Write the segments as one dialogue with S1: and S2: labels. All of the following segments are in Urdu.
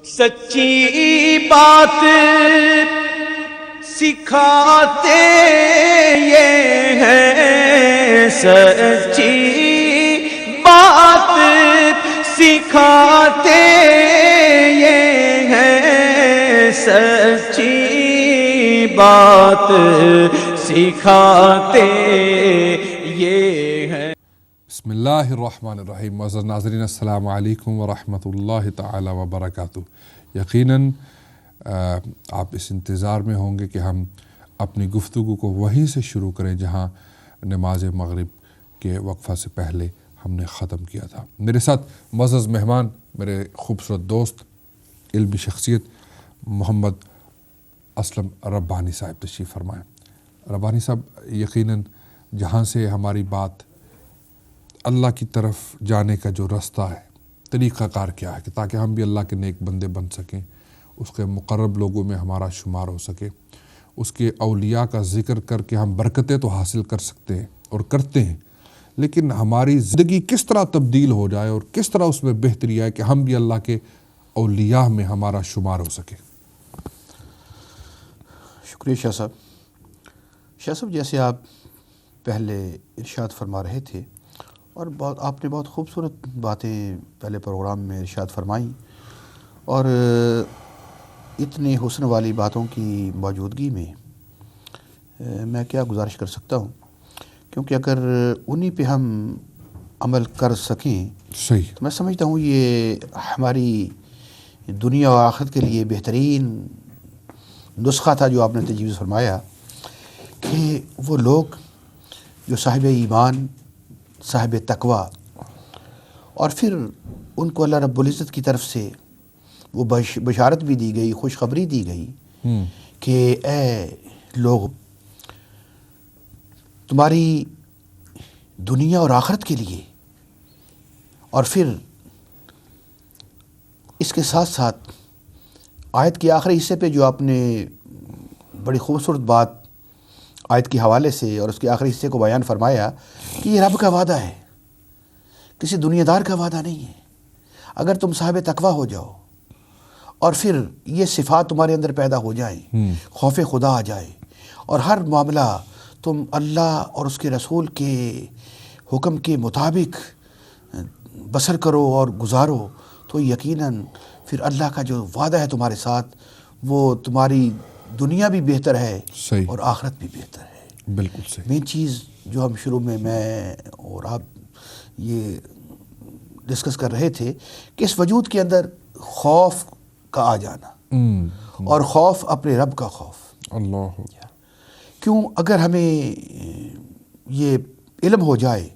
S1: سچی بات سکھاتے یہ ہیں، سچی بات سکھاتے یہ ہیں، سچی بات سکھاتے یہ ہیں۔
S2: بسم اللہ الرحمن الرحیم۔ معزز ناظرین، السلام علیکم ورحمۃ اللہ تعالی وبرکاتہ۔ یقیناً آپ اس انتظار میں ہوں گے کہ ہم اپنی گفتگو کو وہیں سے شروع کریں جہاں نماز مغرب کے وقفہ سے پہلے ہم نے ختم کیا تھا۔ میرے ساتھ معزز مہمان، میرے خوبصورت دوست، علمی شخصیت محمد اسلم ربانی صاحب تشریف فرمائیں۔ ربانی صاحب، یقیناً جہاں سے ہماری بات اللہ کی طرف جانے کا جو رستہ ہے، طریقہ کار کیا ہے کہ تاکہ ہم بھی اللہ کے نیک بندے بن سکیں، اس کے مقرب لوگوں میں ہمارا شمار ہو سکے، اس کے اولیاء کا ذکر کر کے ہم برکتیں تو حاصل کر سکتے ہیں اور کرتے ہیں، لیکن ہماری زندگی کس طرح تبدیل ہو جائے اور کس طرح اس میں بہتری آئے کہ ہم بھی اللہ کے اولیاء میں ہمارا شمار ہو سکے۔
S3: شکریہ شاہ صاحب، جیسے آپ پہلے ارشاد فرما رہے تھے اور آپ نے بہت خوبصورت باتیں پہلے پروگرام میں ارشاد فرمائیں، اور اتنے حسن والی باتوں کی موجودگی میں میں کیا گزارش کر سکتا ہوں، کیونکہ اگر انہی پہ ہم عمل کر سکیں
S2: صحیح،
S3: تو میں سمجھتا ہوں یہ ہماری دنیا و آخرت کے لیے بہترین نسخہ تھا جو آپ نے تجویز فرمایا، کہ وہ لوگ جو صاحب ایمان، صاحب تقویٰ، اور پھر ان کو اللہ رب العزت کی طرف سے وہ بشارت بھی دی گئی، خوشخبری دی گئی کہ اے لوگ، تمہاری دنیا اور آخرت کے لیے، اور پھر اس کے ساتھ ساتھ آیت کے آخری حصے پہ جو آپ نے بڑی خوبصورت بات آیت کے حوالے سے اور اس کے آخری حصے کو بیان فرمایا کہ یہ رب کا وعدہ ہے، کسی دنیا دار کا وعدہ نہیں ہے۔ اگر تم صاحب تقویٰ ہو جاؤ اور پھر یہ صفات تمہارے اندر پیدا ہو جائیں، خوف خدا آ جائے، اور ہر معاملہ تم اللہ اور اس کے رسول کے حکم کے مطابق بسر کرو اور گزارو، تو یقیناً پھر اللہ کا جو وعدہ ہے تمہارے ساتھ، وہ تمہاری دنیا بھی بہتر ہے
S2: صحیح،
S3: اور آخرت بھی بہتر ہے۔
S2: بالکل صحیح۔
S3: مین چیز جو ہم شروع میں اور آپ یہ ڈسکس کر رہے تھے کہ اس وجود کے اندر خوف کا آ جانا، اور خوف اپنے رب کا خوف۔
S2: اللہ،
S3: کیوں؟ اگر ہمیں یہ علم ہو جائے،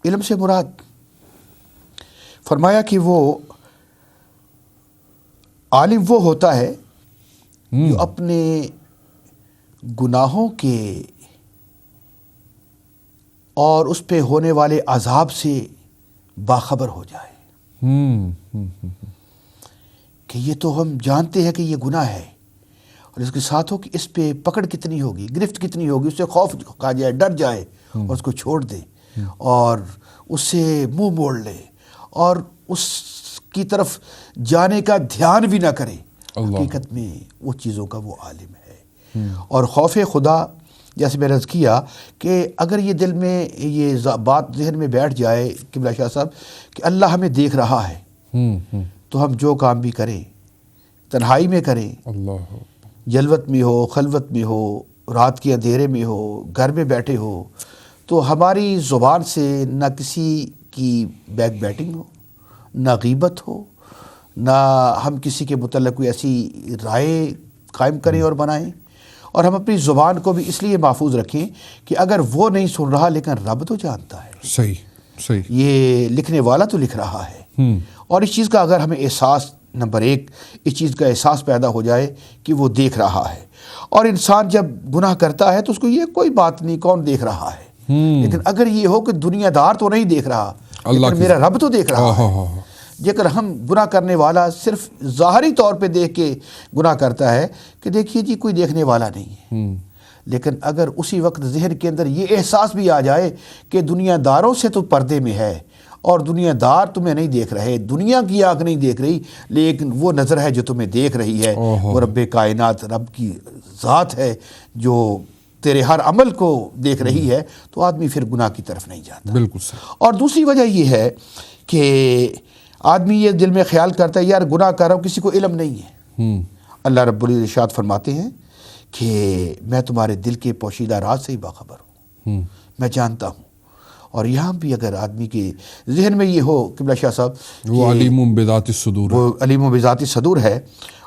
S3: علم سے مراد فرمایا کہ وہ عالم وہ ہوتا ہے جو اپنے گناہوں کے اور اس پہ ہونے والے عذاب سے باخبر ہو جائے، کہ یہ تو ہم جانتے ہیں کہ یہ گناہ ہے، اور اس کے ساتھ ہو کہ اس پہ پکڑ کتنی ہوگی، گرفت کتنی ہوگی، اس سے خوف کھا جائے، ڈر جائے اور اس کو چھوڑ دے اور اس سے منہ موڑ لے اور اس کی طرف جانے کا دھیان بھی نہ کرے۔ حقیقت میں وہ چیزوں کا وہ عالم ہے۔ اور خوف خدا، جیسے میں عرض کیا کہ اگر یہ دل میں یہ بات ذہن میں بیٹھ جائے قبلہ شاہ صاحب کہ اللہ ہمیں دیکھ رہا ہے، تو ہم جو کام بھی کریں، تنہائی میں کریں،
S2: اللہ،
S3: جلوت میں ہو، خلوت میں ہو، رات کے اندھیرے میں ہو، گھر میں بیٹھے ہو، تو ہماری زبان سے نہ کسی کی بیک بیٹنگ ہو، نہ غیبت ہو، نہ ہم کسی کے متعلق کوئی ایسی رائے قائم کریں اور بنائیں، اور ہم اپنی زبان کو بھی اس لیے محفوظ رکھیں کہ اگر وہ نہیں سن رہا لیکن رب تو جانتا ہے،
S2: صحیح صحیح،
S3: یہ لکھنے والا تو لکھ رہا ہے۔ اور اس چیز کا اگر ہمیں احساس، نمبر ایک اس چیز کا احساس پیدا ہو جائے کہ وہ دیکھ رہا ہے، اور انسان جب گناہ کرتا ہے تو اس کو یہ کوئی بات نہیں کون دیکھ رہا ہے، لیکن اگر یہ ہو کہ دنیا دار تو نہیں دیکھ رہا لیکن میرا رب تو دیکھ رہا ہے، جیکر ہم گناہ کرنے والا صرف ظاہری طور پہ دیکھ کے گناہ کرتا ہے کہ دیکھیے جی کوئی دیکھنے والا نہیں ہے، لیکن اگر اسی وقت ذہن کے اندر یہ احساس بھی آ جائے کہ دنیا داروں سے تو پردے میں ہے اور دنیا دار تمہیں نہیں دیکھ رہے، دنیا کی آنکھ نہیں دیکھ رہی، لیکن وہ نظر ہے جو تمہیں دیکھ رہی ہے، وہ رب کائنات، رب کی ذات ہے جو تیرے ہر عمل کو دیکھ رہی ہے، تو آدمی پھر گناہ کی طرف نہیں جاتا۔
S2: بالکل صحیح۔
S3: اور دوسری وجہ یہ ہے کہ آدمی یہ دل میں خیال کرتا ہے یار گناہ کر رہا ہوں، کسی کو علم نہیں ہے۔ اللہ رب العزت فرماتے ہیں کہ میں تمہارے دل کے پوشیدہ راز سے ہی باخبر ہوں، میں جانتا ہوں۔ اور یہاں بھی اگر آدمی کے ذہن میں یہ ہو قبلہ شاہ صاحب،
S2: وہ علیم بذات الصدور،
S3: وہ علیم بذات الصدور ہے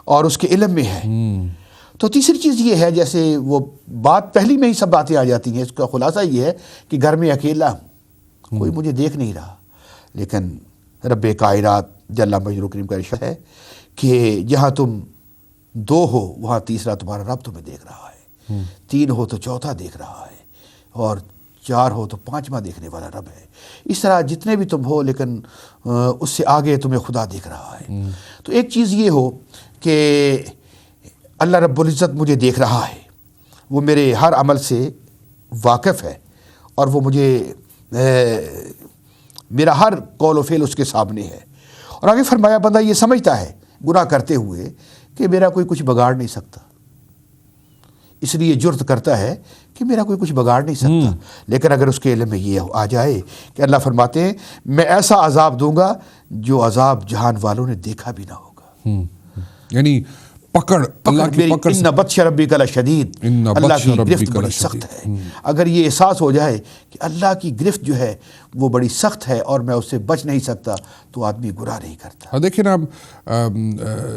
S3: اور اس کے علم میں ہے۔ تو تیسری چیز یہ ہے، جیسے وہ بات پہلی میں ہی سب باتیں آ جاتی ہیں، اس کا خلاصہ یہ ہے کہ گھر میں اکیلا ہوں، کوئی مجھے دیکھ نہیں رہا، لیکن رب کائنات جل مجدہ کریم کا ارشاد ہے کہ جہاں تم دو ہو وہاں تیسرا تمہارا رب تمہیں دیکھ رہا ہے، تین ہو تو چوتھا دیکھ رہا ہے، اور چار ہو تو پانچواں دیکھنے والا رب ہے۔ اس طرح جتنے بھی تم ہو، لیکن اس سے آگے تمہیں خدا دیکھ رہا ہے۔ تو ایک چیز یہ ہو کہ اللہ رب العزت مجھے دیکھ رہا ہے، وہ میرے ہر عمل سے واقف ہے، اور وہ مجھے میرا ہر قول و فعل اس کے سامنے ہے۔ اور آگے فرمایا بندہ یہ سمجھتا ہے گناہ کرتے ہوئے کہ میرا کوئی کچھ بگاڑ نہیں سکتا، اس لیے جرت کرتا ہے کہ میرا کوئی کچھ بگاڑ نہیں سکتا۔ لیکن اگر اس کے علم میں یہ آ جائے کہ اللہ فرماتے ہیں میں ایسا عذاب دوں گا جو عذاب جہان والوں نے دیکھا بھی نہ ہوگا،
S2: یعنی پکڑ، اللہ کی پکڑ،
S3: ان بطش ربک لشدید، اللہ کی گرفت بڑی سخت ہے۔ اگر یہ احساس ہو جائے کہ اللہ کی گرفت جو ہے وہ بڑی سخت ہے اور میں اس سے بچ نہیں سکتا، تو آدمی گناہ نہیں کرتا۔
S2: دیکھیں نا، ہم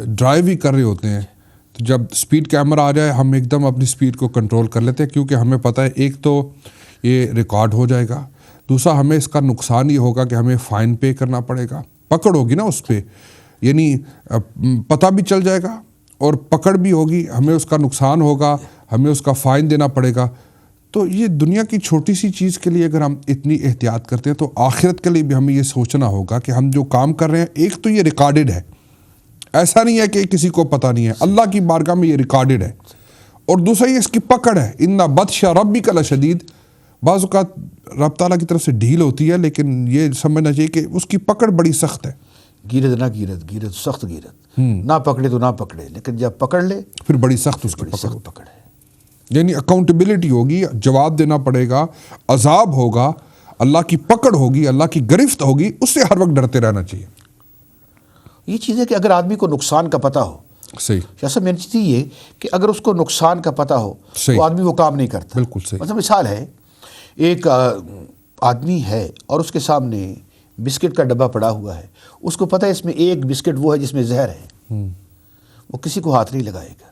S2: ڈرائیو ہی کر رہے ہوتے ہیں تو جب سپیڈ کیمرہ آ جائے ہم ایک دم اپنی سپیڈ کو کنٹرول کر لیتے ہیں، کیونکہ ہمیں پتہ ہے ایک تو یہ ریکارڈ ہو جائے گا، دوسرا ہمیں اس کا نقصان یہ ہوگا کہ ہمیں فائن پے کرنا پڑے گا، پکڑ ہوگی نا اس پہ، یعنی پتہ بھی چل جائے گا اور پکڑ بھی ہوگی، ہمیں اس کا نقصان ہوگا، ہمیں اس کا فائن دینا پڑے گا۔ تو یہ دنیا کی چھوٹی سی چیز کے لیے اگر ہم اتنی احتیاط کرتے ہیں تو آخرت کے لیے بھی ہمیں یہ سوچنا ہوگا کہ ہم جو کام کر رہے ہیں، ایک تو یہ ریکارڈڈ ہے، ایسا نہیں ہے کہ کسی کو پتہ نہیں ہے، اللہ کی بارگاہ میں یہ ریکارڈڈ ہے، اور دوسرا یہ اس کی پکڑ ہے، ان بطش ربک لشدید۔ بعض اوقات رب تعالیٰ کی طرف سے ڈھیل ہوتی ہے، لیکن یہ سمجھنا چاہیے کہ اس کی پکڑ بڑی سخت ہے۔
S3: گیرت نہ گیرت، گیرت سخت گیرت، نہ پکڑے تو نہ پکڑے، لیکن جب پکڑ لے
S2: پھر بڑی سخت اس کی
S3: بڑی سخت پکڑ ہے۔
S2: یعنی اکاؤنٹیبلٹی ہوگی، جواب دینا پڑے گا، عذاب ہوگا، اللہ کی پکڑ ہوگی، اللہ کی گرفت ہوگی، اس سے ہر وقت ڈرتے رہنا چاہیے۔
S3: یہ چیز ہے کہ اگر آدمی کو نقصان کا پتہ ہو،
S2: صحیح،
S3: جیسا میں نے چیز یہ کہ اگر اس کو نقصان کا پتہ ہو
S2: صحیح،
S3: تو آدمی وہ کام نہیں کرتا۔
S2: بالکل صحیح۔
S3: مثلا مثال ہے، ایک آدمی ہے اور اس کے سامنے بسکٹ کا ڈبہ پڑا ہوا ہے، اس کو پتہ ہے اس میں ایک بسکٹ وہ ہے جس میں زہر ہے، وہ کسی کو ہاتھ نہیں لگائے گا،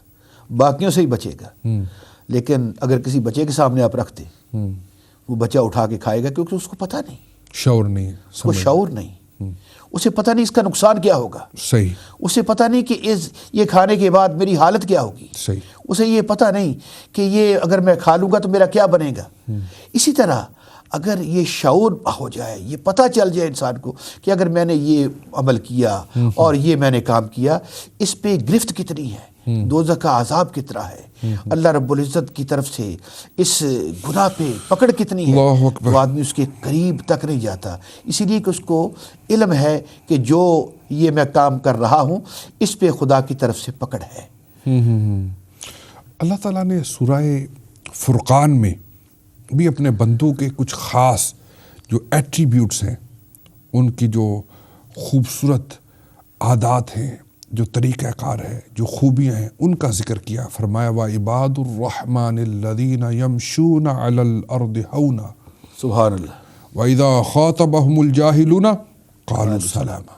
S3: باقیوں سے ہی بچے گا۔ لیکن اگر کسی بچے کے سامنے آپ رکھ دیں، وہ بچہ اٹھا کے کھائے گا، کیونکہ اس کو پتہ نہیں،
S2: شعور نہیں ہے،
S3: وہ شعور نہیں، اسے پتہ نہیں اس کا نقصان کیا ہوگا،
S2: صحیح،
S3: اسے پتہ نہیں کہ یہ کھانے کے بعد میری حالت کیا ہوگی،
S2: صحیح،
S3: اسے یہ پتہ نہیں کہ یہ اگر میں کھا لوں گا تو میرا کیا بنے گا۔ اسی طرح اگر یہ شعور ہو جائے، یہ پتہ چل جائے انسان کو کہ اگر میں نے یہ عمل کیا اور یہ میں نے کام کیا، اس پہ گرفت کتنی ہے، دوزخ کا عذاب کتنا ہے، اللہ رب العزت کی طرف سے اس گناہ پہ پکڑ کتنی ہے،
S2: اللہ اکبر،
S3: وہ آدمی اس کے قریب تک نہیں جاتا، اسی لیے کہ اس کو علم ہے کہ جو یہ میں کام کر رہا ہوں اس پہ خدا کی طرف سے پکڑ ہے۔
S2: اللہ تعالیٰ نے سورہ فرقان میں بھی اپنے بندوں کے کچھ خاص جو ایٹریبیوٹس ہیں، ان کی جو خوبصورت عادات ہیں، جو طریقہ کار ہے، جو خوبیاں ہیں، ان کا ذکر کیا۔ فرمایا وَعِبَادُ الرَّحْمَنِ الَّذِينَ يَمْشُونَ عَلَى الْأَرْضِ هَوْنًا
S3: سبحان اللہ۔
S2: وَإِذَا خَاطَبَهُمُ الْجَاهِلُونَ قَالُوا سَلَامًا،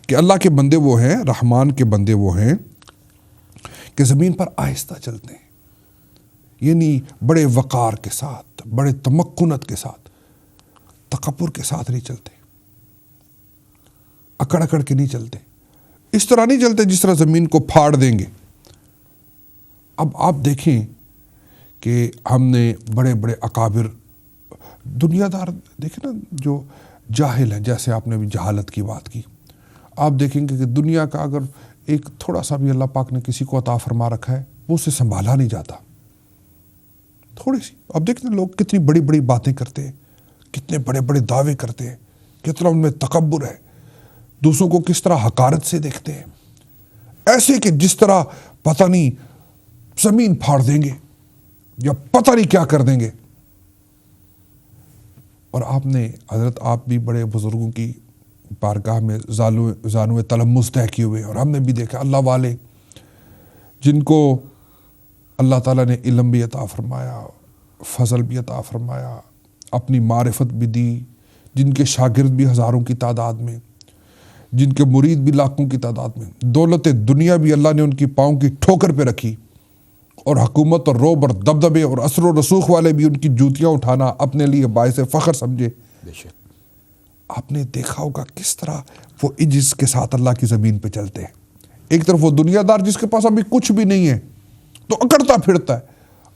S2: کہ اللہ کے بندے وہ ہیں، رحمان کے بندے وہ ہیں کہ زمین پر آہستہ چلتے ہیں، یعنی بڑے وقار کے ساتھ، بڑے تمکنت کے ساتھ، تکبر کے ساتھ نہیں چلتے، اکڑ اکڑ کے نہیں چلتے، اس طرح نہیں چلتے جس طرح زمین کو پھاڑ دیں گے۔ اب آپ دیکھیں کہ ہم نے بڑے بڑے اکابر دنیا دار دیکھیں نا، جو جاہل ہیں، جیسے آپ نے بھی جہالت کی بات کی، آپ دیکھیں گے کہ دنیا کا اگر ایک تھوڑا سا بھی اللہ پاک نے کسی کو عطا فرما رکھا ہے، وہ اسے سنبھالا نہیں جاتا، تھوڑی سی۔ اب دیکھتے ہیں لوگ کتنی بڑی بڑی باتیں کرتے ہیں، کتنے بڑے بڑے دعوے کرتے ہیں، کتنا ان میں تکبر ہے، دوسروں کو کس طرح حقارت سے دیکھتے ہیں، ایسے کہ جس طرح پتہ نہیں زمین پھاڑ دیں گے یا پتہ نہیں کیا کر دیں گے۔ اور آپ بھی بڑے بزرگوں کی بارگاہ میں زانو تلمس طے کیے ہوئے، اور ہم نے بھی دیکھا اللہ والے جن کو اللہ تعالیٰ نے علم بھی عطا فرمایا، فضل بھی عطا فرمایا، اپنی معرفت بھی دی، جن کے شاگرد بھی ہزاروں کی تعداد میں، جن کے مرید بھی لاکھوں کی تعداد میں، دولت دنیا بھی اللہ نے ان کی پاؤں کی ٹھوکر پہ رکھی، اور حکومت اور روب اور دبدبے اور اثر و رسوخ والے بھی ان کی جوتیاں اٹھانا اپنے لیے باعث فخر سمجھے۔
S3: بے شک
S2: آپ نے دیکھا ہوگا کس طرح وہ عجز کے ساتھ اللہ کی زمین پہ چلتے ہیں۔ ایک طرف وہ دنیا دار جس کے پاس ابھی کچھ بھی نہیں ہے تو اکڑتا پھرتا ہے،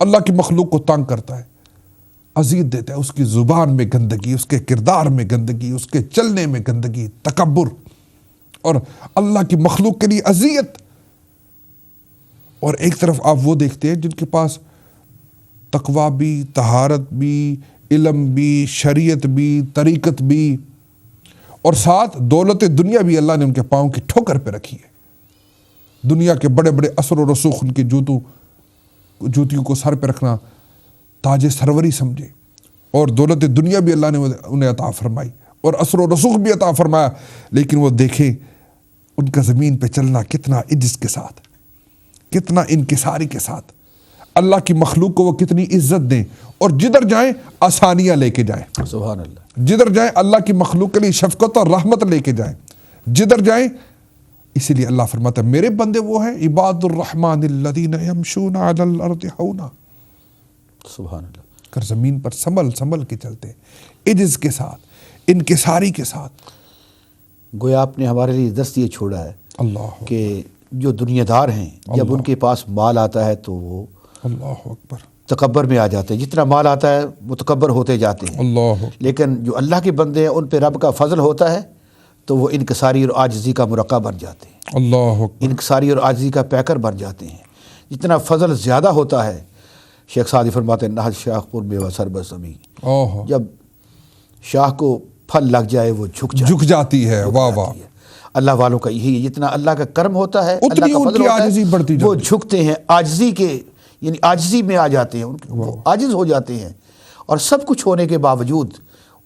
S2: اللہ کی مخلوق کو تنگ کرتا ہے، اذیت دیتا ہے، اس کی زبان میں گندگی، اس کے کردار میں گندگی، اس کے چلنے میں گندگی، تکبر اور اللہ کی مخلوق کے لیے اذیت۔ اور ایک طرف آپ وہ دیکھتے ہیں جن کے پاس تقویٰ بھی، طہارت بھی، علم بھی، شریعت بھی، طریقت بھی، اور ساتھ دولت دنیا بھی اللہ نے ان کے پاؤں کی ٹھوکر پہ رکھی ہے۔ دنیا کے بڑے بڑے اثر و رسوخ ان کے جوتیوں کو سر پہ رکھنا تاج سروری سمجھے، اور دولت دنیا بھی اللہ نے انہیں عطا فرمائی اور اثر و رسوخ بھی عطا فرمایا، لیکن وہ دیکھیں ان کا زمین پہ چلنا کتنا عجز کے ساتھ، کتنا انکساری کے ساتھ، اللہ کی مخلوق کو وہ کتنی عزت دیں، اور جدھر جائیں آسانیاں لے کے جائیں،
S3: سبحان اللہ،
S2: جدھر جائیں اللہ کی مخلوق کے لیے شفقت اور رحمت لے کے جائیں، جدھر جائیں۔ اسی لیے اللہ فرماتا ہے میرے بندے وہ ہیں عباد الرحمن الذین یمشون علی الارض ہونا،
S3: سبحان اللہ،
S2: کر زمین پر سنبھل کے چلتے ہیں، عجز کے ساتھ، انکساری کے ساتھ۔
S3: گویا آپ نے ہمارے لیے درس یہ چھوڑا ہے
S2: اللہ
S3: کہ جو دنیا دار ہیں جب ان کے پاس مال آتا ہے تو وہ
S2: اللہ اکبر،
S3: تکبر میں آ جاتے ہیں، جتنا مال آتا ہے وہ تکبر ہوتے جاتے ہیں،
S2: اللہ
S3: لیکن جو اللہ کے بندے ہیں ان پہ رب کا فضل ہوتا ہے تو وہ انکساری اور عاجزی کا مرقع بن جاتے ہیں،
S2: اللہ اکبر،
S3: انکساری اور عاجزی کا پیکر بن جاتے ہیں۔ جتنا فضل زیادہ ہوتا ہے، شیخ سعدی فرماتے ہیں نہج شاخ پر بے وسر بزمی،
S2: اوہ
S3: جب شاخ کو پھل لگ جائے وہ
S2: جھک جاتی ہے، واہ واہ،
S3: اللہ والوں کا یہی ہے، جتنا اللہ کا کرم ہوتا ہے،
S2: اتنی
S3: اللہ کا
S2: ان
S3: فضل
S2: کی
S3: ہوتا
S2: عاجزی بڑھتی
S3: ہے، وہ
S2: جاتی ہے۔
S3: جھکتے ہیں عاجزی کے، یعنی عاجزی میں آ جاتے ہیں، وہ عاجز ہو جاتے ہیں، اور سب کچھ ہونے کے باوجود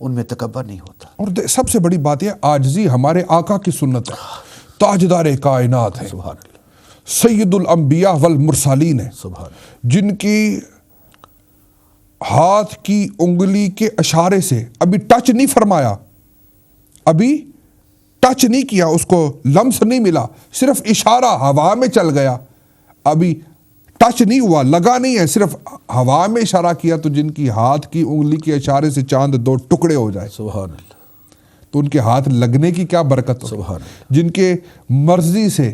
S3: ان میں تکبر نہیں ہوتا۔
S2: اور سب سے بڑی بات یہ عاجزی ہمارے آقا کی سنت ہے، تاجدار کائنات ہے،
S3: سبحان اللہ،
S2: سید الانبیاء والمرسلین ہے،
S3: سبحان اللہ،
S2: جن کی ہاتھ کی انگلی کے اشارے سے ابھی ٹچ نہیں فرمایا، ابھی ٹچ نہیں کیا، اس کو لمس نہیں ملا، صرف اشارہ ہوا میں چل گیا، ابھی ٹچ نہیں ہوا، لگا نہیں ہے، صرف ہوا میں اشارہ کیا، تو جن کی ہاتھ کی انگلی کے اشارے سے چاند دو ٹکڑے ہو جائے
S3: سبحان اللہ،
S2: تو ان کے ہاتھ لگنے کی کیا برکت ہو،
S3: سبحان اللہ،
S2: جن کے مرضی سے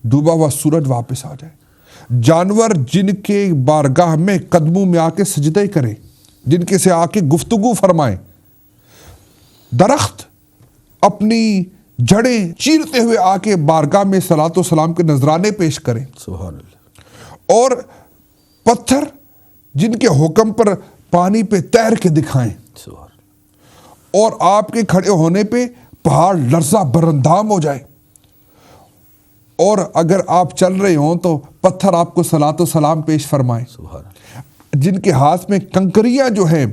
S2: ڈوبا ہوا سورج واپس آ جائے، جانور جن کے بارگاہ میں قدموں میں آ کے سجدے کریں، جن کے سے آ کے گفتگو فرمائیں، درخت اپنی جڑیں چیرتے ہوئے آ کے بارگاہ میں صلاۃ و سلام کے نذرانے پیش کریں،
S3: سبحان اللہ،
S2: اور پتھر جن کے حکم پر پانی پہ تیر کے دکھائیں،
S3: سبحان اللہ،
S2: اور آپ کے کھڑے ہونے پہ پہاڑ لرزہ برندام ہو جائے، اور اگر آپ چل رہے ہوں تو پتھر آپ کو صلاۃ و سلام پیش فرمائیں،
S3: سبحان اللہ،
S2: جن کے ہاتھ میں کنکریاں جو ہیں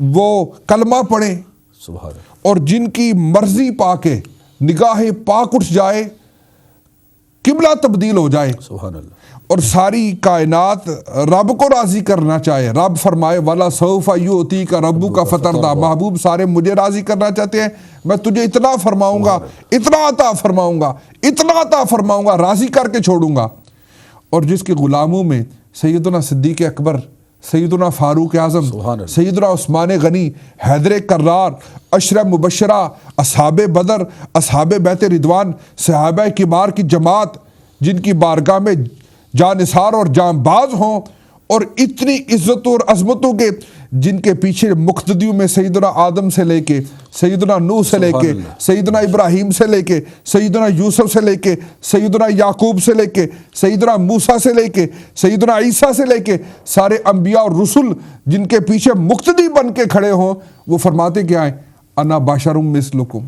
S2: وہ کلمہ پڑھیں،
S3: سبحان اللہ،
S2: اور جن کی مرضی پا کے نگاہ پاک اٹھ جائے، قبلہ تبدیل ہو جائے،
S3: سبحان اللہ،
S2: اور ساری کائنات رب کو راضی کرنا چاہے، رب فرمائے وَلَا سَوْفَ يُؤْتِيكَ رَبُّكَ فَتَرْضَىٰ، محبوب سارے مجھے راضی کرنا چاہتے ہیں، میں تجھے اتنا فرماؤں گا، اتنا عطا فرماؤں گا، اتنا عطا فرماؤں گا، راضی کر کے چھوڑوں گا۔ اور جس کے غلاموں میں سیدنا صدیق اکبر، سیدنا فاروق اعظم،
S3: سبحان اللہ،
S2: سیدنا عثمان غنی، حیدر کرار، عشرہ مبشرہ، اصحاب بدر، اصحاب بیت رضوان، صحابہ کبار کی جماعت، جن کی بارگاہ میں جان نثار اور جان باز ہوں، اور اتنی عزتوں اور عظمتوں کے، جن کے پیچھے مقتدیوں میں سیدنا آدم سے لے کے سیدنا نوح سے لے کے سیدنا ابراہیم سے لے کے سیدنا یوسف سے لے کے سیدنا یعقوب سے لے کے سیدنا موسیٰ سے لے کے سیدنا عیسیٰ سے لے کے سارے انبیاء اور رسل جن کے پیچھے مقتدی بن کے کھڑے ہوں، وہ فرماتے کیا ہیں؟ انا بشر مثلکم.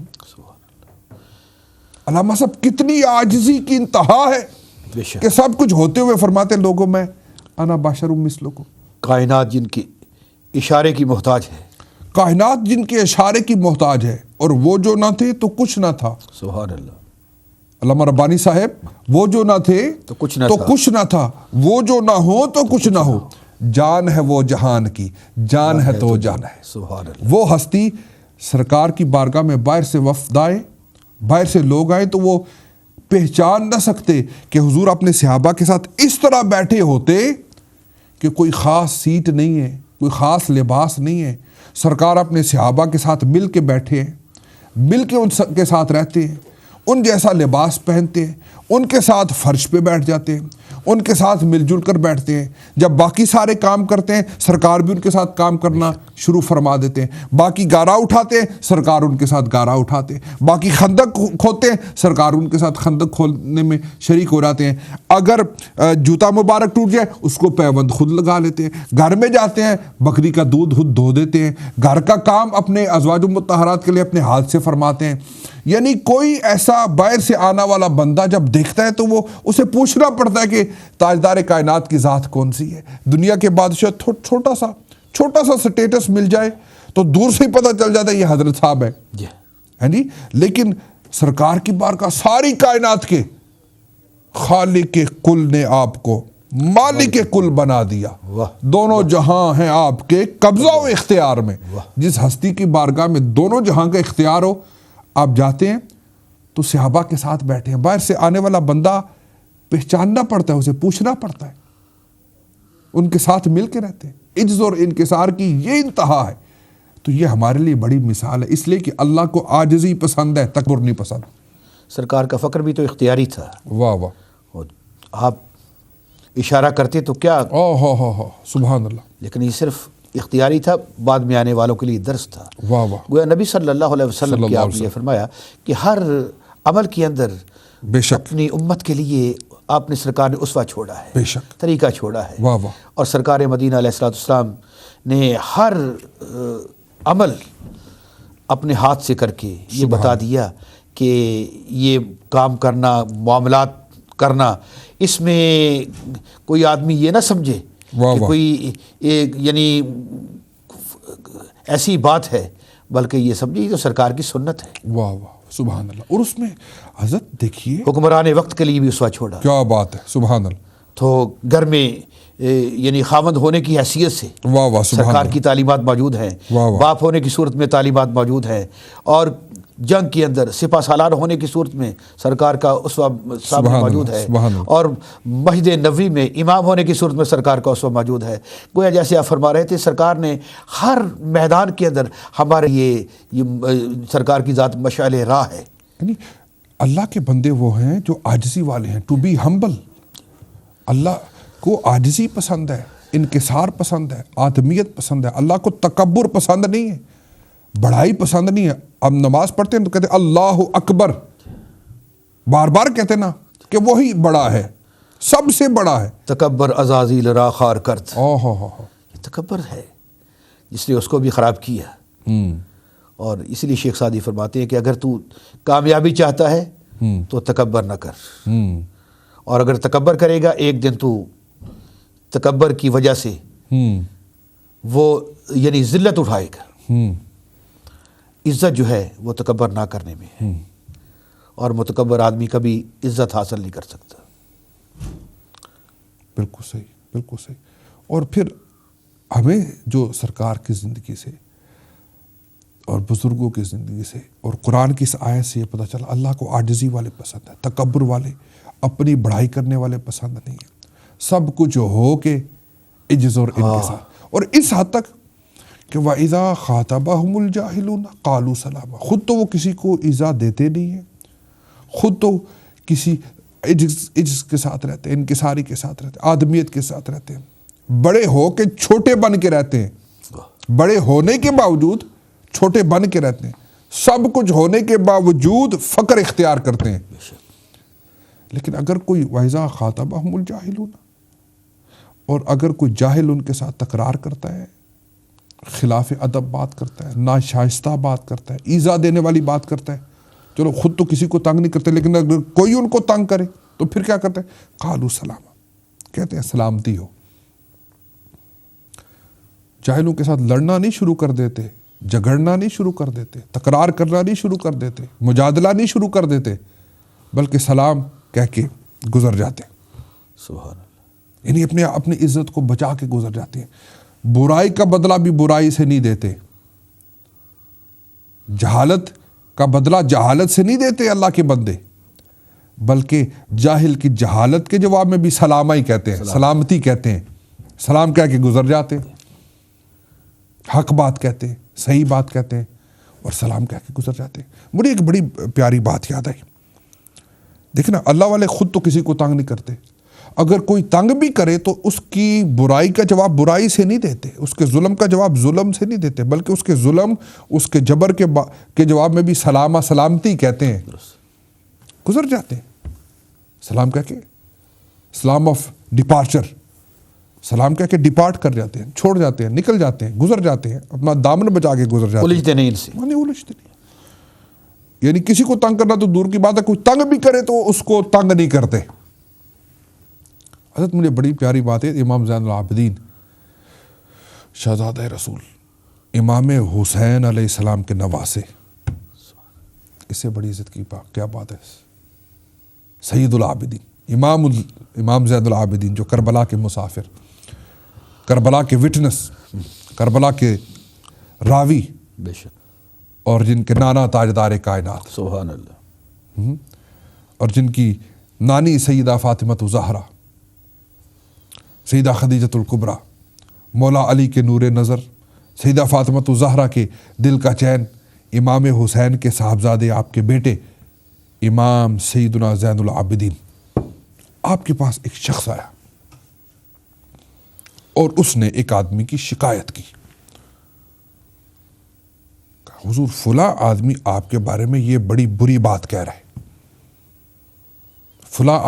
S2: علامہ صاحب کتنی عاجزی کی انتہا ہے
S3: بے شک.
S2: کہ سب کچھ ہوتے ہوئے فرماتے ہیں لوگوں میں انا بشر مثلکم.
S3: کائنات جن کی اشارے کی محتاج ہے.
S2: کائنات جن کے اشارے کی محتاج ہے، اور وہ جو نہ تھے تو کچھ نہ تھا.
S3: سبحان اللہ.
S2: علامہ ربانی صاحب، وہ جو نہ تھے
S3: تو کچھ نہ
S2: تو
S3: تھا.
S2: کچھ نہ تھا، وہ جو نہ ہو تو کچھ نہ ہو. جان ہے وہ جہان کی، جان ہے تو جان ہے.
S3: سبحان اللہ.
S2: وہ ہستی سرکار کی بارگاہ میں باہر سے وفد آئے، باہر سے لوگ آئے تو وہ پہچان نہ سکتے کہ حضور اپنے صحابہ کے ساتھ اس طرح بیٹھے ہوتے کہ کوئی خاص سیٹ نہیں ہے، کوئی خاص لباس نہیں ہے. سرکار اپنے صحابہ کے ساتھ مل کے بیٹھے ہیں، مل کے ان کے ساتھ رہتے ہیں، ان جیسا لباس پہنتے ہیں، ان کے ساتھ فرش پہ بیٹھ جاتے ہیں، ان کے ساتھ مل جل کر بیٹھتے ہیں. جب باقی سارے کام کرتے ہیں سرکار بھی ان کے ساتھ کام کرنا شروع فرما دیتے ہیں. باقی گارا اٹھاتے ہیں سرکار ان کے ساتھ گارا اٹھاتے ہیں. باقی خندق کھودتے ہیں سرکار ان کے ساتھ خندق کھودنے میں شریک ہو جاتے ہیں. اگر جوتا مبارک ٹوٹ جائے اس کو پیوند خود لگا لیتے ہیں. گھر میں جاتے ہیں بکری کا دودھ خود دھو دیتے ہیں. گھر کا کام اپنے ازواج المطہرات کے لیے اپنے ہاتھ سے فرماتے ہیں. یعنی کوئی ایسا باہر سے آنا والا بندہ جب دیکھتا ہے تو وہ اسے پوچھنا پڑتا ہے کہ تاجدار کائنات کی ذات کون سی ہے. دنیا کے بادشاہ چھوٹا سا سٹیٹس مل جائے تو دور سے ہی پتہ چل جاتا ہے یہ حضرت صاحب ہے. جی لیکن سرکار کی بارگاہ ساری کائنات کے خالق کل نے آپ کو مالک کل بنا دیا. دونوں جہاں ہیں آپ کے قبضہ و اختیار میں. جس ہستی کی بارگاہ میں دونوں جہاں کا اختیار ہو، آپ جاتے ہیں تو صحابہ کے ساتھ بیٹھے ہیں. باہر سے آنے والا بندہ پہچاننا پڑتا ہے، اسے پوچھنا پڑتا ہے. ان کے ساتھ مل کے رہتے ہیں. عجز اور انکسار کی یہ انتہا ہے. تو یہ ہمارے لیے بڑی مثال ہے، اس لیے کہ اللہ کو عاجزی پسند ہے، تکبر نہیں پسند.
S3: سرکار کا فقر بھی تو اختیاری تھا.
S2: واہ واہ.
S3: اور آپ اشارہ کرتے تو کیا،
S2: سبحان اللہ.
S3: لیکن یہ صرف اختیاری تھا، بعد میں آنے والوں کے لیے درس تھا.
S2: واہ واہ.
S3: گویا نبی صلی اللہ علیہ وسلم کی آپ نے یہ فرمایا کہ ہر عمل کے اندر
S2: بے شک
S3: اپنی امت کے لیے آپ نے سرکار نے اسوہ چھوڑا ہے،
S2: بے شک
S3: طریقہ چھوڑا ہے.
S2: واہ واہ.
S3: اور سرکار مدینہ علیہ السلام نے ہر عمل اپنے ہاتھ سے کر کے یہ بتا دیا کہ یہ کام کرنا، معاملات کرنا، اس میں کوئی آدمی یہ نہ سمجھے کہ کوئی یعنی ایسی بات ہے، بلکہ یہ سمجھے یہ تو سرکار کی سنت ہے.
S2: واہ واہ سبحان اللہ. اور اس میں حضرت دیکھیے
S3: حکمران وقت کے لیے بھی اسوہ چھوڑا.
S2: کیا بات ہے، سبحان اللہ.
S3: تو گھر میں یعنی خاوند ہونے کی حیثیت سے
S2: واہ واہ سبحان
S3: سرکار
S2: اللہ.
S3: کی تعلیمات موجود ہیں.
S2: واہ واہ.
S3: باپ ہونے کی صورت میں تعلیمات موجود ہیں، اور جنگ کے اندر سپہ سالار ہونے کی صورت میں سرکار کا اسوہ سامنے موجود ہے، اور مسجد نبوی میں امام ہونے کی صورت میں سرکار کا اسوہ موجود ہے. گویا جیسے آپ فرما رہے تھے سرکار نے ہر میدان کے اندر ہمارے یہ سرکار کی ذات مشعل راہ ہے.
S2: یعنی اللہ کے بندے وہ ہیں جو عاجزی والے ہیں. To be humble. اللہ کو عاجزی پسند ہے، انکسار پسند ہے، آدمیت پسند ہے. اللہ کو تکبر پسند نہیں ہے، بڑائی پسند نہیں ہے. اب نماز پڑھتے ہیں تو کہتے ہیں اللہ اکبر، بار بار کہتے ہیں نا کہ وہی بڑا ہے، سب سے بڑا ہے.
S3: تکبر عزازیل را خار کرت.
S2: یہ
S3: تکبر ہے جس نے اس کو بھی خراب کیا. اور اس لیے شیخ سعدی فرماتے ہیں کہ اگر تو کامیابی چاہتا ہے تو تکبر نہ کر، اور اگر تکبر کرے گا ایک دن تو تکبر کی وجہ سے وہ یعنی ذلت اٹھائے گا. عزت جو ہے وہ تکبر نہ کرنے میں ہے، اور متکبر آدمی کبھی عزت حاصل نہیں کر سکتا.
S2: بالکل صحیح، بالکل صحیح. اور پھر ہمیں جو سرکار کی زندگی سے اور بزرگوں کی زندگی سے اور قرآن کی اس آیت سے یہ پتہ چلا اللہ کو عاجزی والے پسند ہے، تکبر والے، اپنی بڑائی کرنے والے پسند نہیں ہیں. سب کچھ ہو کے عجز اور انکسار. اور اس حد تک کہ وَإِذَا خَاطَبَهُمُ الْجَاهِلُونَ قَالُوا سَلَامًا. خود تو وہ کسی کو ایذا دیتے نہیں ہیں، خود تو کسی عجز کے ساتھ رہتے ہیں، انکساری کے ساتھ رہتے ہیں، آدمیت کے ساتھ رہتے ہیں. بڑے ہو کے چھوٹے بن کے رہتے ہیں، بڑے ہونے کے باوجود چھوٹے بن کے رہتے ہیں. سب کچھ ہونے کے باوجود فقر اختیار کرتے ہیں. لیکن اگر کوئی وَإِذَا خَاطَبَهُمُ الْجَاهِلُونَ، اور اگر کوئی جاہل ان کے ساتھ تکرار کرتا ہے، خلاف ادب بات کرتا ہے، ناشائستہ بات کرتا ہے، ایذا دینے والی بات کرتا ہے. چلو خود تو کسی کو تنگ نہیں کرتے، لیکن اگر کوئی ان کو تنگ کرے تو پھر کیا کرتے ہیں؟ قالوا سلاما، کہتے ہیں سلامتی ہو. جاہلوں کے ساتھ لڑنا نہیں شروع کر دیتے، جھگڑنا نہیں شروع کر دیتے، تکرار کرنا نہیں شروع کر دیتے، مجادلہ نہیں شروع کر دیتے، بلکہ سلام کہہ کے گزر جاتے ہیں.
S3: سبحان اللہ.
S2: یعنی اپنی عزت کو بچا کے گزر جاتے ہیں. برائی کا بدلہ بھی برائی سے نہیں دیتے، جہالت کا بدلہ جہالت سے نہیں دیتے اللہ کے بندے، بلکہ جاہل کی جہالت کے جواب میں بھی سلامہ ہی کہتے ہیں، سلامتی کہتے ہیں. سلام کہہ کے گزر جاتے ہیں، حق بات کہتے ہیں، صحیح بات کہتے ہیں اور سلام کہہ کے گزر جاتے ہیں. مجھے ایک بڑی پیاری بات یاد آئی. دیکھنا اللہ والے خود تو کسی کو تنگ نہیں کرتے، اگر کوئی تنگ بھی کرے تو اس کی برائی کا جواب برائی سے نہیں دیتے، اس کے ظلم کا جواب ظلم سے نہیں دیتے، بلکہ اس کے ظلم، اس کے جبر کے جواب میں بھی سلامہ، سلامتی کہتے ہیں، گزر جاتے ہیں. سلام کہہ کے، سلام آف ڈپارچر، سلام کہہ کے ڈپارٹ کر جاتے ہیں، چھوڑ جاتے ہیں، نکل جاتے ہیں، گزر جاتے ہیں، اپنا دامن بچا کے گزر جاتے ہیں.
S3: الجھتے نہیں ان سے.
S2: الجھتے نہیں. یعنی کسی کو تنگ کرنا تو دور کی بات ہے، کوئی تنگ بھی کرے تو اس کو تنگ نہیں کرتے. حضرت مجھے بڑی پیاری بات ہے، امام زین العابدین شہزادہ رسول امام حسین علیہ السلام کے نواسے، اس سے بڑی عزت کی بات کیا بات ہے. سید العابدین امام زین العابدین جو کربلا کے مسافر، کربلا کے وٹنس، کربلا کے راوی،
S3: بے شک،
S2: اور جن کے نانا تاجدار کائنات،
S3: سبحان اللہ،
S2: اور جن کی نانی سیدہ فاطمۃ الزہرا، سیدہ خدیجۃ الکبریٰ، مولا علی کے نور نظر، سیدہ فاطمۃ الزہرا کے دل کا چین، امام حسین کے صاحبزادے آپ کے بیٹے امام سیدنا زین العابدین. آپ کے پاس ایک شخص آیا اور اس نے ایک آدمی کی شکایت کی. حضور فلاں آدمی آپ کے بارے میں یہ بڑی بری بات کہہ رہا ہے، فلاں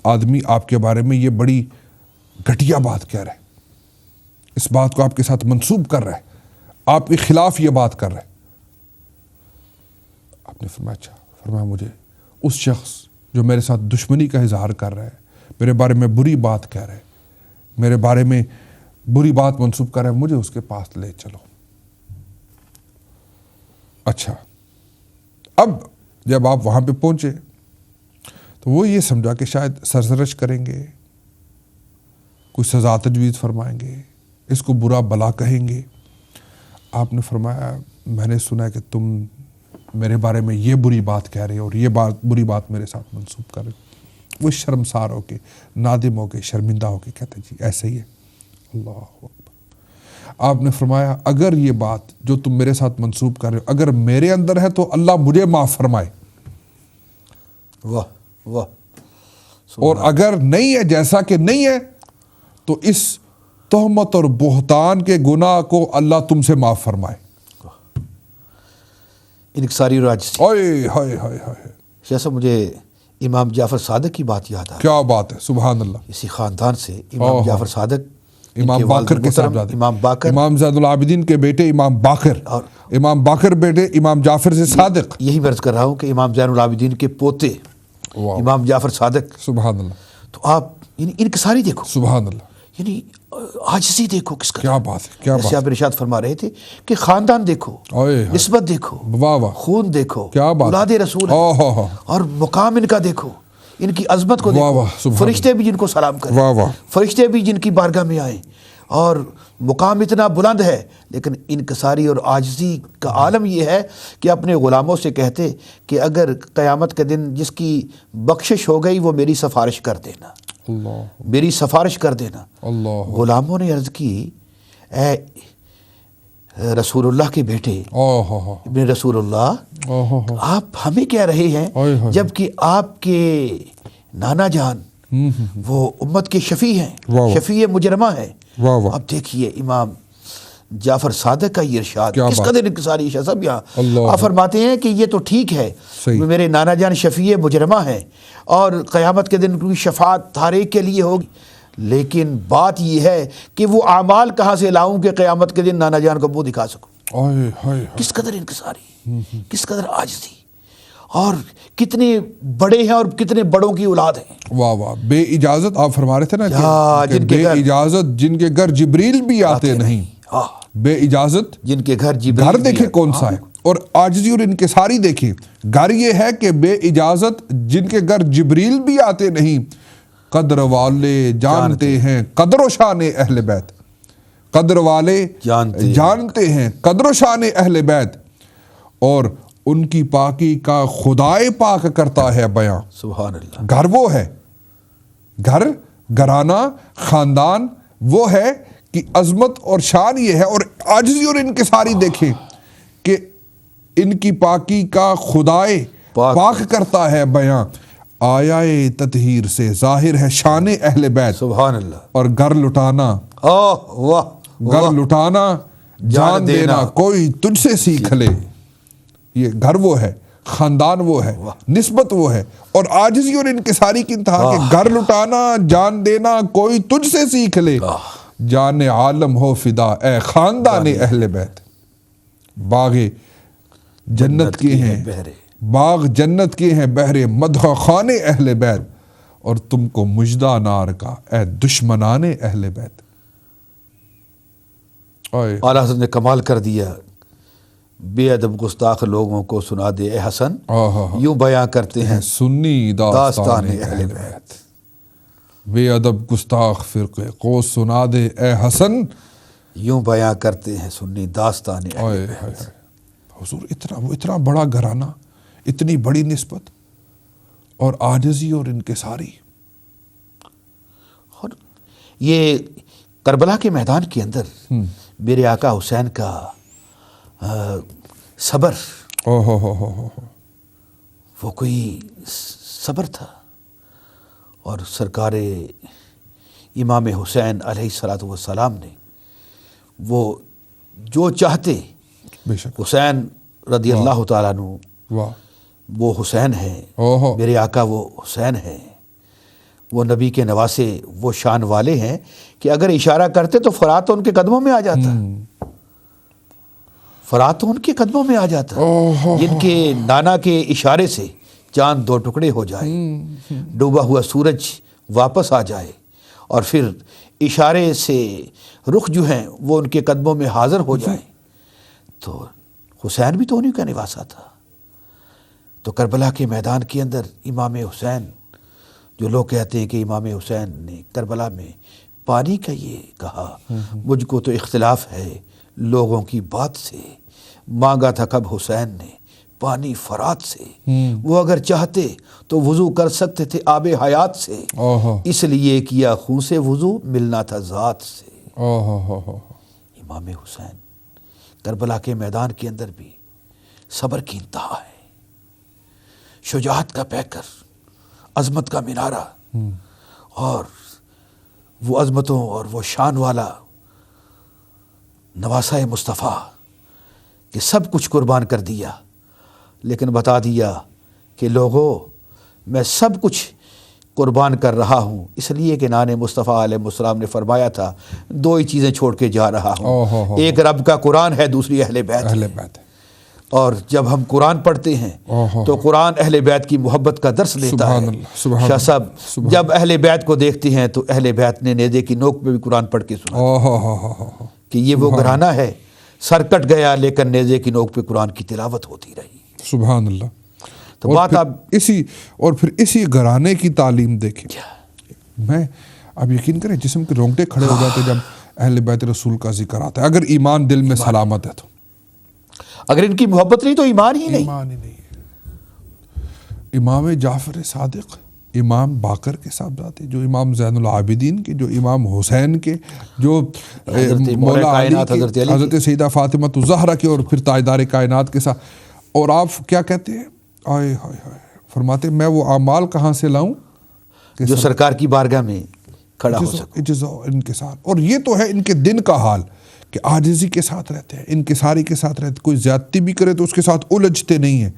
S2: آدمی آپ کے بارے میں یہ بڑی گھٹیا بات کہہ رہا ہے، اس بات کو آپ کے ساتھ منسوب کر رہا ہے، آپ کے خلاف یہ بات کر رہا ہے. آپ نے فرمایا اچھا. فرمایا مجھے اس شخص جو میرے ساتھ دشمنی کا اظہار کر رہا ہے، میرے بارے میں بری بات کہہ رہا ہے، میرے بارے میں بری بات منسوب کر رہا ہے، مجھے اس کے پاس لے چلو. اچھا. اب جب آپ وہاں پہ پہنچے تو وہ یہ سمجھا کہ شاید سرزنش کریں گے، کوئی سزا تجویز فرمائیں گے، اس کو برا بلا کہیں گے. آپ نے فرمایا میں نے سنا ہے کہ تم میرے بارے میں یہ بری بات کہہ رہے ہو اور یہ بری بات میرے ساتھ منسوب کر رہے. وہ شرمسار ہو کے، نادم ہو کے، شرمندہ ہو کے کہتے جی ایسے ہی ہے. اللہ اکبر. آپ نے فرمایا اگر یہ بات جو تم میرے ساتھ منسوب کر رہے ہو اگر میرے اندر ہے تو اللہ مجھے معاف فرمائے.
S3: واہ واہ.
S2: اور اگر نہیں ہے، جیسا کہ نہیں ہے، تو اس تہمت اور بہتان کے گناہ کو اللہ تم سے معاف فرمائے.
S3: انکساری اور عاجزی.
S2: ہائے ہائے ہائے ہائے.
S3: جیسا مجھے امام جعفر صادق کی بات یاد آ
S2: کیا بات ہے، سبحان اللہ.
S3: اسی خاندان سے امام جعفر صادق،
S2: امام باقر کے صاحبزادے،
S3: امام باقر،
S2: امام زین العابدین کے بیٹے امام باقر،
S3: اور
S2: امام باقر بیٹے امام جعفر سے صادق.
S3: یہی عرض کر رہا ہوں کہ امام زین العابدین کے پوتے
S2: واہ.
S3: امام جعفر صادق.
S2: سبحان اللہ.
S3: تو آپ یعنی انکساری دیکھو،
S2: سبحان اللہ.
S3: یعنی عاجزی دیکھو کس کا.
S2: کیا بات ہے، کیا
S3: جیسے آپ
S2: بات.
S3: ارشاد فرما رہے تھے کہ خاندان دیکھو،
S2: اوئے ہائے.
S3: نسبت دیکھو،
S2: واہ واہ.
S3: خون دیکھو،
S2: کیا بات.
S3: اولاد رسول ہیں،
S2: ہاں ہاں ہاں.
S3: اور مقام ان کا دیکھو، ان کی عظمت کو
S2: واہ
S3: دیکھو.
S2: واہ. سبحان
S3: فرشتے بھی جن کو سلام کریں،
S2: واہ واہ.
S3: فرشتے بھی جن کی بارگاہ میں آئیں، اور مقام اتنا بلند ہے، لیکن انکساری اور عاجزی کا عالم یہ ہے کہ اپنے غلاموں سے کہتے کہ اگر قیامت کے دن جس کی بخشش ہو گئی وہ میری سفارش کر دینا،
S2: اللہ
S3: میری سفارش کر دینا.
S2: اللہ.
S3: غلاموں نے عرض کی اے رسول اللہ کے بیٹے ابن رسول اللہ، آپ ہمیں کہہ رہے ہیں جب کہ آپ کے نانا جان وہ امت کے شفیع ہیں، شفیع مجرمہ ہیں. اب دیکھیے امام جعفر صادق کا یہ ارشاد کس قدر انکساری ہے. سب یہاں آپ فرماتے ہیں کہ یہ تو ٹھیک ہے، میرے نانا جان شفیع مجرمہ ہیں اور قیامت کے دن کوئی شفاعت ہر ایک کے لیے ہوگی، لیکن بات یہ ہے کہ وہ اعمال کہاں سے لاؤں کہ قیامت کے دن نانا جان کو منہ دکھا سکوں. کس قدر انکساری, کس قدر عاجزی, اور کتنے بڑے ہیں اور کتنے بڑوں کی اولاد ہیں.
S2: واہ واہ, بے اجازت آپ فرما رہے تھے نا کہ بے اجازت جن کے گھر جبریل بھی آتے نہیں, بے اجازت
S3: جن کے گھر جبریل
S2: گھر دیکھیں کون سا ہے, اور عاجزی اور انکساری دیکھیں. گھر یہ ہے کہ بے اجازت جن کے گھر جبریل بھی آتے نہیں. قدر والے جانتے ہیں قدر و شان اہل بیت, قدر والے جانتے ہیں قدر و شان اہل بیت, اور ان کی پاکی کا خدائے پاک کرتا ہے بیان.
S3: سبحان اللہ.
S2: گھر وہ ہے, گھر گھرانہ خاندان وہ ہے کہ عظمت اور شان یہ ہے, اور عاجزی اور انکساری دیکھیں کہ ان کی پاکی کا خدائے پاک کرتا ہے بیان. آیا تطہیر سے ظاہر ہے شان اہل بیت.
S3: سبحان اللہ.
S2: اور گھر لٹانا, گھر لٹانا جان دینا کوئی تجھ سے سیکھ لے. یہ گھر وہ ہے, خاندان وہ ہے, نسبت وہ ہے, اور عاجزی اور انکساری کی انتہا کہ گھر لٹانا جان دینا کوئی تجھ سے سیکھ لے. جان عالم ہو فدا اے خاندان اہل بیت. باغ جنت کے ہیں باغ جنت کے ہیں بہرے مدح خان اہل بیت, اور تم کو مجدہ نار کا اے دشمنان اہل بیت.
S3: اعلیٰ حضرت نے کمال کر دیا. بے ادب گستاخ لوگوں کو سنا دے اے حسن, یوں بیاں کرتے ہیں
S2: سنی داستان اہل بیت. بے ادب گستاخ فرقے کو سنا دے اے حسن,
S3: یوں بیاں کرتے ہیں سنی داستان اہل بیت.
S2: حضور اتنا بڑا گھرانہ, اتنی بڑی نسبت, اور عاجزی اور انکساری.
S3: اور یہ کربلا کے میدان کے اندر میرے آقا حسین کا صبر, وہ کوئی صبر تھا. اور سرکار امام حسین علیہ الصلوۃ والسلام نے وہ جو چاہتے, حسین رضی اللہ تعالیٰ عنہ وہ حسین ہے, میرے آقا وہ حسین ہے, وہ نبی کے نواسے, وہ شان والے ہیں کہ اگر اشارہ کرتے تو فرات ان کے قدموں میں آ جاتا, فرات تو ان کے قدموں میں آ جاتا, جن کے نانا کے اشارے سے چاند دو ٹکڑے ہو جائے, ڈوبا ہوا سورج واپس آ جائے, اور پھر اشارے سے رخ جو ہیں وہ ان کے قدموں میں حاضر ہو جائے. تو حسین بھی تو انہیں کا نواسا تھا. تو کربلا کے میدان کے اندر امام حسین, جو لوگ کہتے ہیں کہ امام حسین نے کربلا میں پانی کا یہ کہا, مجھ کو تو اختلاف ہے لوگوں کی بات سے, مانگا تھا کب حسین نے پانی فرات سے, وہ اگر چاہتے تو وضو کر سکتے تھے آب حیات سے, اس لیے کیا خون سے وضو ملنا تھا ذات سے. امام حسین کربلا کے میدان کے اندر بھی صبر کی انتہا ہے, شجاعت کا پیکر, عظمت کا مینارہ, اور وہ عظمتوں اور وہ شان والا نواسہ مصطفیٰ کہ سب کچھ قربان کر دیا, لیکن بتا دیا کہ لوگوں میں سب کچھ قربان کر رہا ہوں اس لیے کہ نان مصطفیٰ علیہ السلام نے فرمایا تھا دو ہی چیزیں چھوڑ کے جا رہا ہوں, ایک رب کا قرآن ہے, دوسری اہل بیت. اور جب ہم قرآن پڑھتے ہیں تو قرآن اہل بیت کی محبت کا درس دیتا ہے. شاہ صاحب جب اہل بیت کو دیکھتے ہیں تو اہل بیت نے نیزے کی نوک پہ بھی قرآن پڑھ کے سنا کہ یہ وہ گھرانہ ہے, سر کٹ گیا لیکن نیزے کی نوک پہ قرآن کی تلاوت ہوتی رہی.
S2: سبحان اللہ.
S3: تو بات اب
S2: اسی گھرانے کی تعلیم دیکھیں. میں اب یقین کریں جسم کے رونگٹے کھڑے ہو جاتے جب اہل بیت رسول کا ذکر آتا ہے. اگر ایمان دل میں سلامت ہے تو,
S3: اگر ان کی محبت نہیں تو ایمان ہی نہیں.
S2: امام جعفر صادق, امام باقر کے صاحبزادے, جو امام زین العابدین کے, جو امام حسین کے, جو مولا علی کے, حضرت سیدہ فاطمہ الزہرا کے, اور پھر تاجدار کائنات کے ساتھ. اور آپ کیا کہتے ہیں, آئے ہائے ہائے, فرماتے میں وہ اعمال کہاں سے لاؤں
S3: جو سرکار کی بارگاہ میں کھڑا ہو سکوں.
S2: انکسار. اور یہ تو ہے ان کے دن کا حال کہ عاجزی کے ساتھ رہتے ہیں, انکساری کے ساتھ رہتے ہیں. کوئی زیادتی بھی کرے تو اس کے ساتھ الجھتے نہیں ہیں,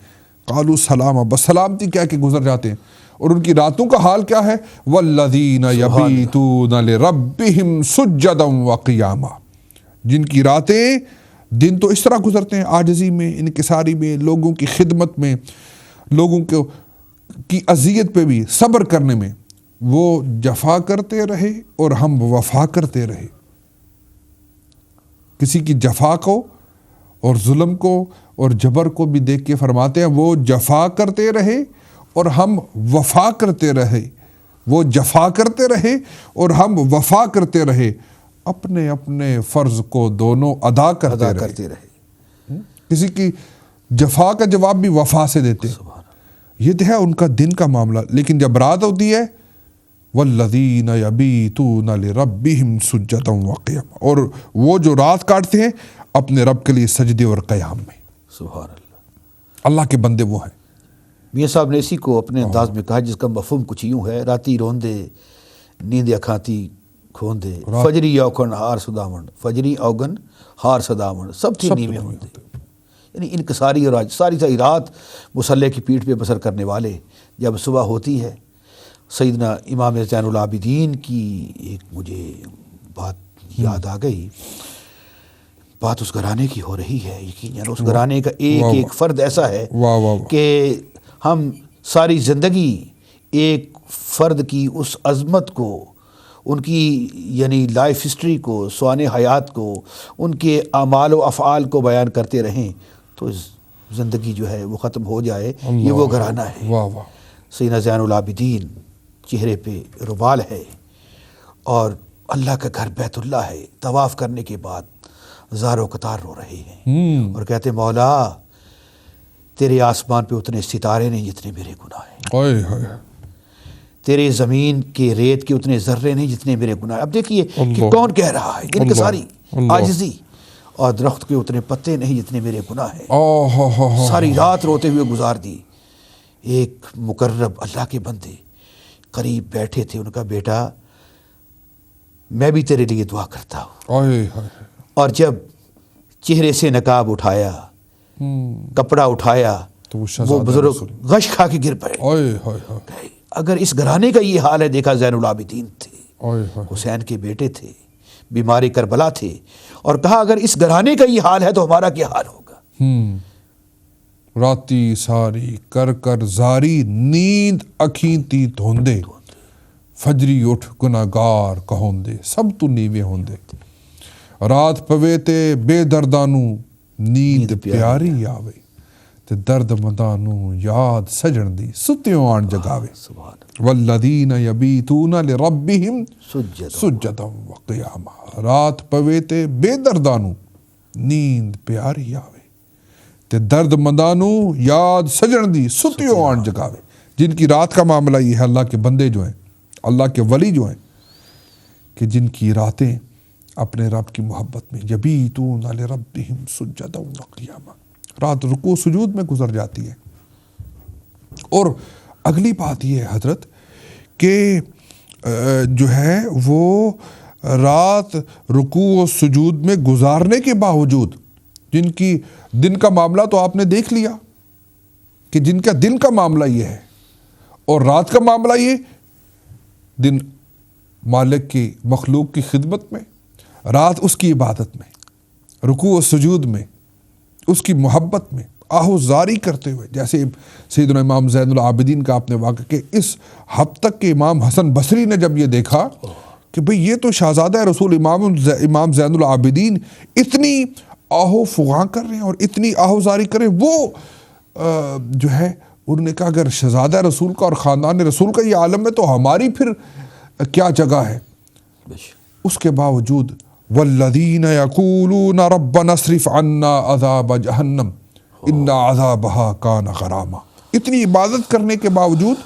S2: قالوا سلاما، بس سلامتی کہہ کے گزر جاتے ہیں. اور ان کی راتوں کا حال کیا ہے؟ والذین یبیتون لربہم سجدا وقیاما، جن کی راتیں دن تو اس طرح گزرتے ہیں عاجزی میں، انکساری میں، لوگوں کی خدمت میں، لوگوں کی اذیت پہ بھی صبر کرنے میں. وہ جفا کرتے رہے اور ہم وفا کرتے رہے. کسی کی جفا کو اور ظلم کو اور جبر کو بھی دیکھ کے فرماتے ہیں وہ جفا کرتے رہے اور ہم وفا کرتے رہے. وہ جفا کرتے رہے اور ہم وفا کرتے رہے، اپنے اپنے فرض کو دونوں ادا کرتے رہے. کسی کی جفا کا جواب بھی وفا سے دیتے. یہ تو ہے ان کا دن کا معاملہ. لیکن جب رات ہوتی ہے والذین یبیتون لربہم سجدا وقیاما، اور وہ جو رات کاٹتے ہیں اپنے رب کے لیے سجدے اور قیام میں.
S3: سبحان اللہ.
S2: اللہ کے بندے وہ ہیں.
S3: میاں صاحب نے اسی کو اپنے انداز میں کہا جس کا مفہوم کچھ یوں ہے: راتی روندے نیند اکھاتی کھوندے، فجری اوگن ہار سداون، فجری اوگن ہار سداون، سب تھی نیویں ہوندے. یعنی انکساری اور ساری رات مصلی کی پیٹھ پہ بسر کرنے والے. جب صبح ہوتی ہے، سیدنا امام زین العابدین کی ایک مجھے بات یاد آ گئی. بات اس گھرانے کی ہو رہی ہے. یقیناً اس گھرانے کا ایک فرد ایسا ہے کہ ہم ساری زندگی ایک فرد کی اس عظمت کو، ان کی یعنی لائف ہسٹری کو، سوان حیات کو، ان کے اعمال و افعال کو بیان کرتے رہیں تو زندگی جو ہے وہ ختم ہو جائے. یہ وہ گھرانہ ہے. سیدنا زین العابدین چہرے پہ ربال ہے اور اللہ کا گھر بیت اللہ ہے. طواف کرنے کے بعد زارو قطار رو رہے ہیں اور کہتے مولا تیرے آسمان پہ اتنے ستارے نہیں جتنے میرے گناہ ہیں، تیرے زمین کے ریت کے اتنے ذرے نہیں جتنے میرے گناہ. اب دیکھیے کہ کون کہہ رہا ہے، انکساری، عاجزی. اور درخت کے اتنے پتے نہیں جتنے میرے گناہ ہیں. ساری رات روتے ہوئے گزار دی. ایک مقرب اللہ کے بندے قریب بیٹھے تھے. ان کا بیٹا میں بھی تیرے لیے دعا کرتا ہوں. اور جب چہرے سے نقاب اٹھایا، کپڑا اٹھایا، وہ بزرگ غش کھا کے گر پڑے. اگر اس گھرانے کا یہ حال ہے، دیکھا زین العابدین تھے، حسین کے بیٹے تھے، بیماری کربلا تھے، اور کہا اگر اس گھرانے کا یہ حال ہے تو ہمارا کیا حال ہوگا.
S2: راتی ساری کر زاری، نیند اکھیں تی دھوندے، فجری اٹھ گناہگار کہوندے، سب تو نیوے ہوندے. رات پوے تے بے دردانو نیند پیاری آوے، تے درد مدانو یاد سجن دی ستیوں آن جگاوے. والذین یبیتون لربہم سجدا وقیاما، رات پوے تے بے دردانو نیند پیاری آوے، تے درد مدانو یاد سجن دی ستیوں آن جگاوے. جن کی رات کا معاملہ یہ ہے، اللہ کے بندے جو ہیں، اللہ کے ولی جو ہیں، کہ جن کی راتیں اپنے رب کی محبت میں، یبیتون لربہم سجدا وقیاما، رات رکوع سجود میں گزر جاتی ہے. اور اگلی بات یہ ہے حضرت کہ جو ہے وہ رات رکوع و سجود میں گزارنے کے باوجود جن کی دن کا معاملہ تو آپ نے دیکھ لیا کہ جن کا دن کا معاملہ یہ ہے اور رات کا معاملہ یہ، دن مالک کی مخلوق کی خدمت میں، رات اس کی عبادت میں، رکوع و سجود میں، اس کی محبت میں آہو زاری کرتے ہوئے. جیسے سیدنا امام زین العابدین کا آپ نے واقعہ کہ اس حد تک کہ امام حسن بصری نے جب یہ دیکھا کہ بھئی یہ تو شہزادہ رسول امام زین العابدین اتنی آہو فغاں کر رہے ہیں اور اتنی آہو زاری کر رہے ہیں، وہ جو ہے انہوں نے کہا اگر شہزادہ رسول کا اور خاندان رسول کا یہ عالم ہے تو ہماری پھر کیا جگہ ہے. اس کے باوجود والذین یقولون ربنا اصرف عنا عذاب جہنم ان عذابها کان غراما، اتنی عبادت کرنے کے باوجود،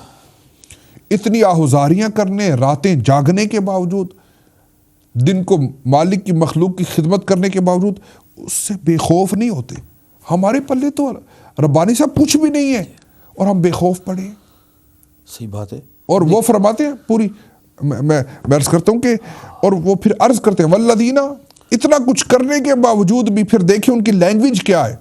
S2: اتنی آہوزاریاں کرنے، راتیں جاگنے کے باوجود، دن کو مالک کی مخلوق کی خدمت کرنے کے باوجود اس سے بے خوف نہیں ہوتے. ہمارے پلے تو ربانی صاحب کچھ بھی نہیں ہے اور ہم بے خوف پڑے ہیں.
S3: صحیح بات ہے.
S2: اور وہ فرماتے ہیں پوری میں عرض کرتا ہوں کہ اور وہ پھر عرض کرتے ہیں والذین، اتنا کچھ کرنے کے باوجود بھی پھر دیکھیں ان کی لینگویج کیا ہے.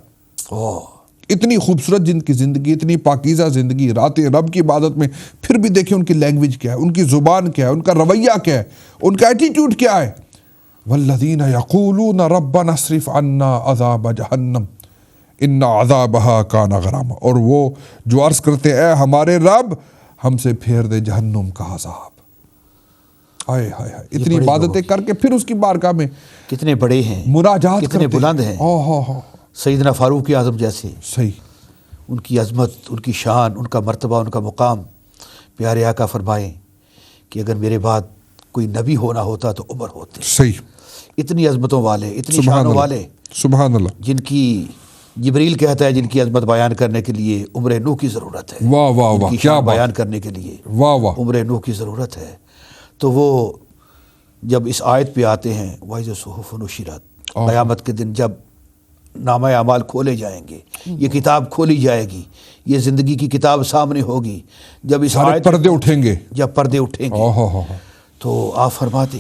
S2: اتنی خوبصورت جن کی زندگی، اتنی پاکیزہ زندگی، راتیں رب کی عبادت میں، پھر بھی دیکھیں ان کی لینگویج کیا ہے، ان کی زبان کیا ہے، ان کا رویہ کیا ہے، ان کا ایٹیٹیوڈ کیا ہے. والذین یقولون ربنا اصرف عنا عذاب جہنم ان عذابها کان غراما، اور وہ جو عرض کرتے اے ہمارے رب ہم سے پھیر دے جہنم کا عذاب. ہائے ہائے ہائے، اتنی عبادتیں کر کے پھر اس کی بارگاہ میں
S3: کتنے بڑے ہیں،
S2: مناجات
S3: کتنے
S2: کرتے
S3: بلند ہیں. سیدنا فاروق اعظم جیسے،
S2: صحیح،
S3: ان کی عظمت، ان کی شان، ان کا مرتبہ، ان کا مقام. پیارے آقا فرمائیں کہ اگر میرے بعد کوئی نبی ہونا ہوتا تو عمر ہوتے.
S2: صحیح،
S3: اتنی عظمتوں والے، اتنی
S2: سبحان
S3: شانوں
S2: اللہ،
S3: والے،
S2: سبحان اللہ.
S3: جن کی جبریل کہتا ہے جن کی عظمت بیان کرنے کے لیے عمر نوح کی ضرورت ہے.
S2: واہ واہ
S3: جن
S2: واہ،
S3: کی
S2: کیا
S3: شان
S2: بات،
S3: بیان کرنے کے لیے
S2: واہ واہ.
S3: عمر نوح کی ضرورت ہے. تو وہ جب اس آیت پہ آتے ہیں وَإِذَا الصُّحُفُ نُشِرَتْ، قیامت کے دن جب نامہ اعمال کھولے جائیں گے، یہ کتاب کھولی جائے گی، یہ زندگی کی کتاب سامنے ہوگی. جب اس
S2: سارے
S3: آیت
S2: پردے اٹھیں گے،
S3: جب پردے اٹھیں گے تو آپ فرماتے،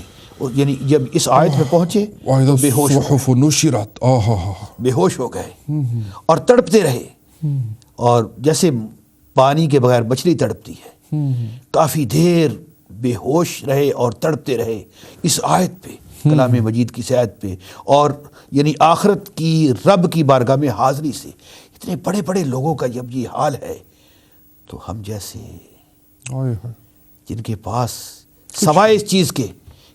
S3: یعنی جب اس آیت میں پہنچے تو بے ہوش ہو گئے.
S2: الصحف نشرت،
S3: بے ہوش ہو گئے اور تڑپتے رہے، اور جیسے پانی کے بغیر مچھلی تڑپتی ہے. کافی دیر بے ہوش رہے اور تڑپتے رہے اس آیت پہ، کلام مجید کی آیت پہ. اور یعنی آخرت کی رب کی بارگاہ میں حاضری سے اتنے بڑے بڑے لوگوں کا جب یہ حال ہے تو ہم جیسے جن کے پاس سوائے اس چیز کے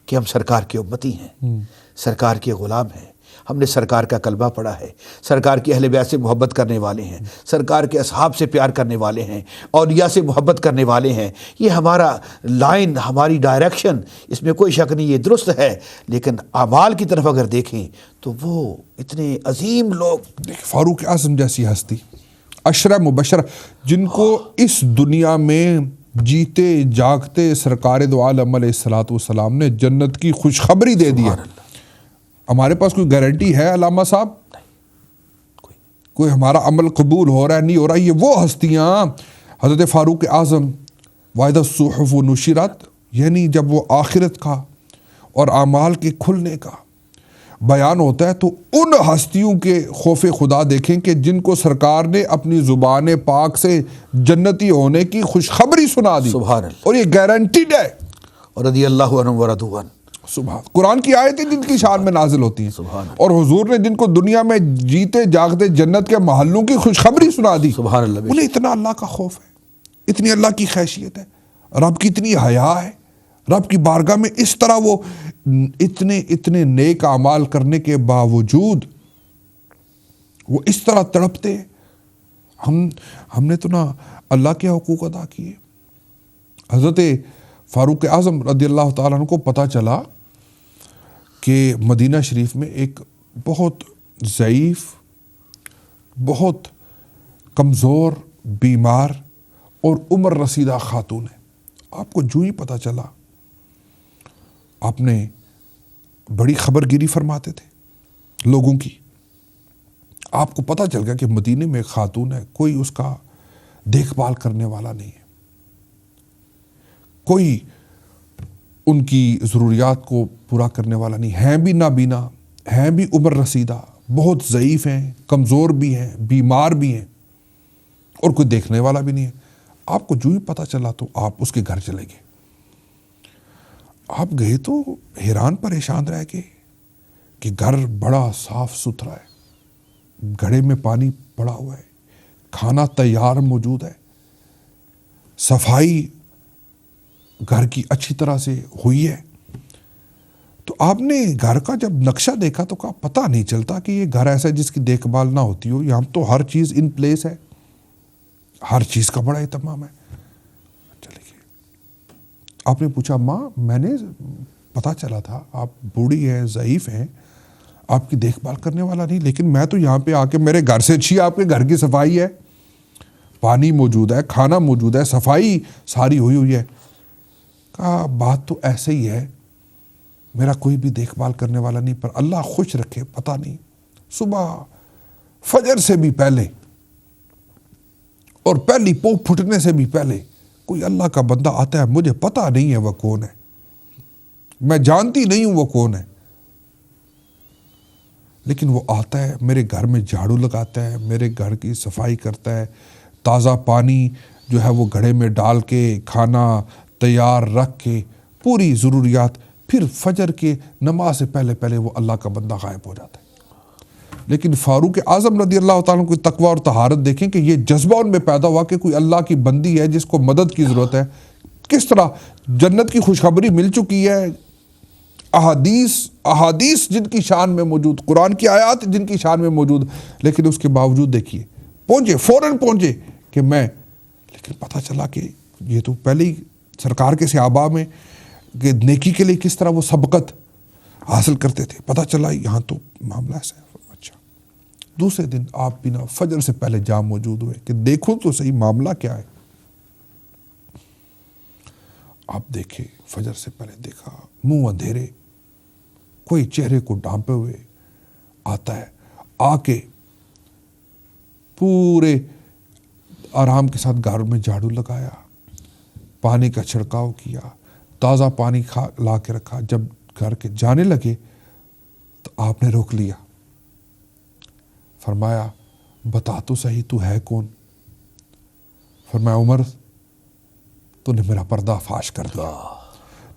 S3: کہ ہم سرکار کے امتی ہیں، سرکار کے غلام ہیں، ہم نے سرکار کا کلمہ پڑھا ہے، سرکار کے اہل بیت سے محبت کرنے والے ہیں، سرکار کے اصحاب سے پیار کرنے والے ہیں، اولیاء سے محبت کرنے والے ہیں. یہ ہمارا لائن، ہماری ڈائریکشن، اس میں کوئی شک نہیں، یہ درست ہے. لیکن اعمال کی طرف اگر دیکھیں تو وہ اتنے عظیم لوگ،
S2: فاروق اعظم جیسی ہستی، عشرہ مبشرہ، جن کو اس دنیا میں جیتے جاگتے سرکار دو عالم علیہ الصلوۃ والسلام نے جنت کی خوشخبری دے دی ہے. ہمارے پاس کوئی گارنٹی ہے علامہ صاحب؟ کوئی ہمارا عمل قبول ہو رہا ہے نہیں ہو رہا؟ یہ وہ ہستیاں حضرت فاروق اعظم، وَإِذَا الصُّحُفُ نُشِرَتْ، یعنی جب وہ آخرت کا اور اعمال کے کھلنے کا بیان ہوتا ہے تو ان ہستیوں کے خوف خدا دیکھیں کہ جن کو سرکار نے اپنی زبان پاک سے جنتی ہونے کی خوشخبری سنا دی،
S3: سبحان اللہ،
S2: اور یہ گارنٹیڈ ہے.
S3: رضی اللہ عنہم ورضوا عنہ.
S2: سبحان، قرآن کی آیتیں جن کی شان میں نازل ہوتی ہیں، اور حضور نے جن کو دنیا میں جیتے جاگتے جنت کے محلوں کی خوشخبری سنا دی.
S3: سبحان اللہ.
S2: انہیں اتنا اللہ کا خوف ہے، اتنی اللہ کی خیشیت ہے، رب کی اتنی حیا ہے، رب کی بارگاہ میں اس طرح وہ اتنے نیک اعمال کرنے کے باوجود وہ اس طرح تڑپتے. ہم نے تو نہ اللہ کے حقوق ادا کیے. حضرت فاروق اعظم رضی اللہ تعالیٰ عنہ کو پتہ چلا کہ مدینہ شریف میں ایک بہت ضعیف، بہت کمزور، بیمار اور عمر رسیدہ خاتون ہے. آپ کو جو ہی پتہ چلا آپ نے بڑی خبر گیری فرماتے تھے لوگوں کی. آپ کو پتہ چل گیا کہ مدینے میں ایک خاتون ہے، کوئی اس کا دیکھ بھال کرنے والا نہیں ہے، کوئی ان کی ضروریات کو پورا کرنے والا نہیں. ہیں بھی نابینا، ہیں بھی عمر رسیدہ، بہت ضعیف ہیں، کمزور بھی ہیں، بیمار بھی ہیں، اور کوئی دیکھنے والا بھی نہیں ہے. آپ کو جو ہی پتہ چلا تو آپ اس کے گھر چلے گئے. آپ گئے تو حیران پریشان رہ گئے کہ گھر بڑا صاف ستھرا ہے، گھڑے میں پانی پڑا ہوا ہے، کھانا تیار موجود ہے، صفائی گھر کی اچھی طرح سے ہوئی ہے. تو آپ نے گھر کا جب نقشہ دیکھا تو کہا پتہ نہیں چلتا کہ یہ گھر ایسا ہے جس کی دیکھ بھال نہ ہوتی ہو. یہاں تو ہر چیز ان پلیس ہے، ہر چیز کا بڑا اہتمام ہے. چلیے، آپ نے پوچھا ماں میں نے پتہ چلا تھا آپ بوڑھی ہیں، ضعیف ہیں، آپ کی دیکھ بھال کرنے والا نہیں، لیکن میں تو یہاں پہ آ کے میرے گھر سے اچھی آپ کے گھر کی صفائی ہے، پانی موجود ہے، کھانا موجود ہے، صفائی ساری ہوئی ہے. کہا بات تو ایسے ہی ہے، میرا کوئی بھی دیکھ بھال کرنے والا نہیں، پر اللہ خوش رکھے پتہ نہیں صبح فجر سے بھی پہلے اور پہلی پو پھٹنے سے بھی پہلے کوئی اللہ کا بندہ آتا ہے، مجھے پتہ نہیں ہے وہ کون ہے، میں جانتی نہیں ہوں وہ کون ہے. لیکن وہ آتا ہے میرے گھر میں جھاڑو لگاتا ہے, میرے گھر کی صفائی کرتا ہے, تازہ پانی جو ہے وہ گھڑے میں ڈال کے کھانا تیار رکھ کے پوری ضروریات, پھر فجر کے نماز سے پہلے پہلے وہ اللہ کا بندہ غائب ہو جاتا ہے. لیکن فاروق اعظم رضی اللہ تعالیٰ کو تقویٰ اور طہارت دیکھیں کہ یہ جذبہ ان میں پیدا ہوا کہ کوئی اللہ کی بندی ہے جس کو مدد کی ضرورت ہے. کس طرح جنت کی خوشخبری مل چکی ہے, احادیث جن کی شان میں موجود, قرآن کی آیات جن کی شان میں موجود, لیکن اس کے باوجود دیکھیے پہنچے, فوراً پہنچے کہ میں, لیکن پتہ چلا کہ یہ تو پہلے ہی سرکار کے صحابہ میں کہ نیکی کے لیے کس طرح وہ سبقت حاصل کرتے تھے. پتہ چلا یہاں تو معاملہ ایسا ہے. اچھا, دوسرے دن آپ بنا فجر سے پہلے جام موجود ہوئے کہ دیکھو تو صحیح معاملہ کیا ہے. آپ دیکھے, فجر سے پہلے دیکھا, منہ اندھیرے, کوئی چہرے کو ڈھانپے ہوئے آتا ہے, آ کے پورے آرام کے ساتھ گھر میں جھاڑو لگایا, پانی کا چھڑکاؤ کیا, تازہ پانی لا کے رکھا. جب گھر کے جانے لگے تو آپ نے روک لیا, فرمایا بتا تو صحیح تو ہے کون. فرمایا عمر تو نے میرا پردہ فاش کر دیا.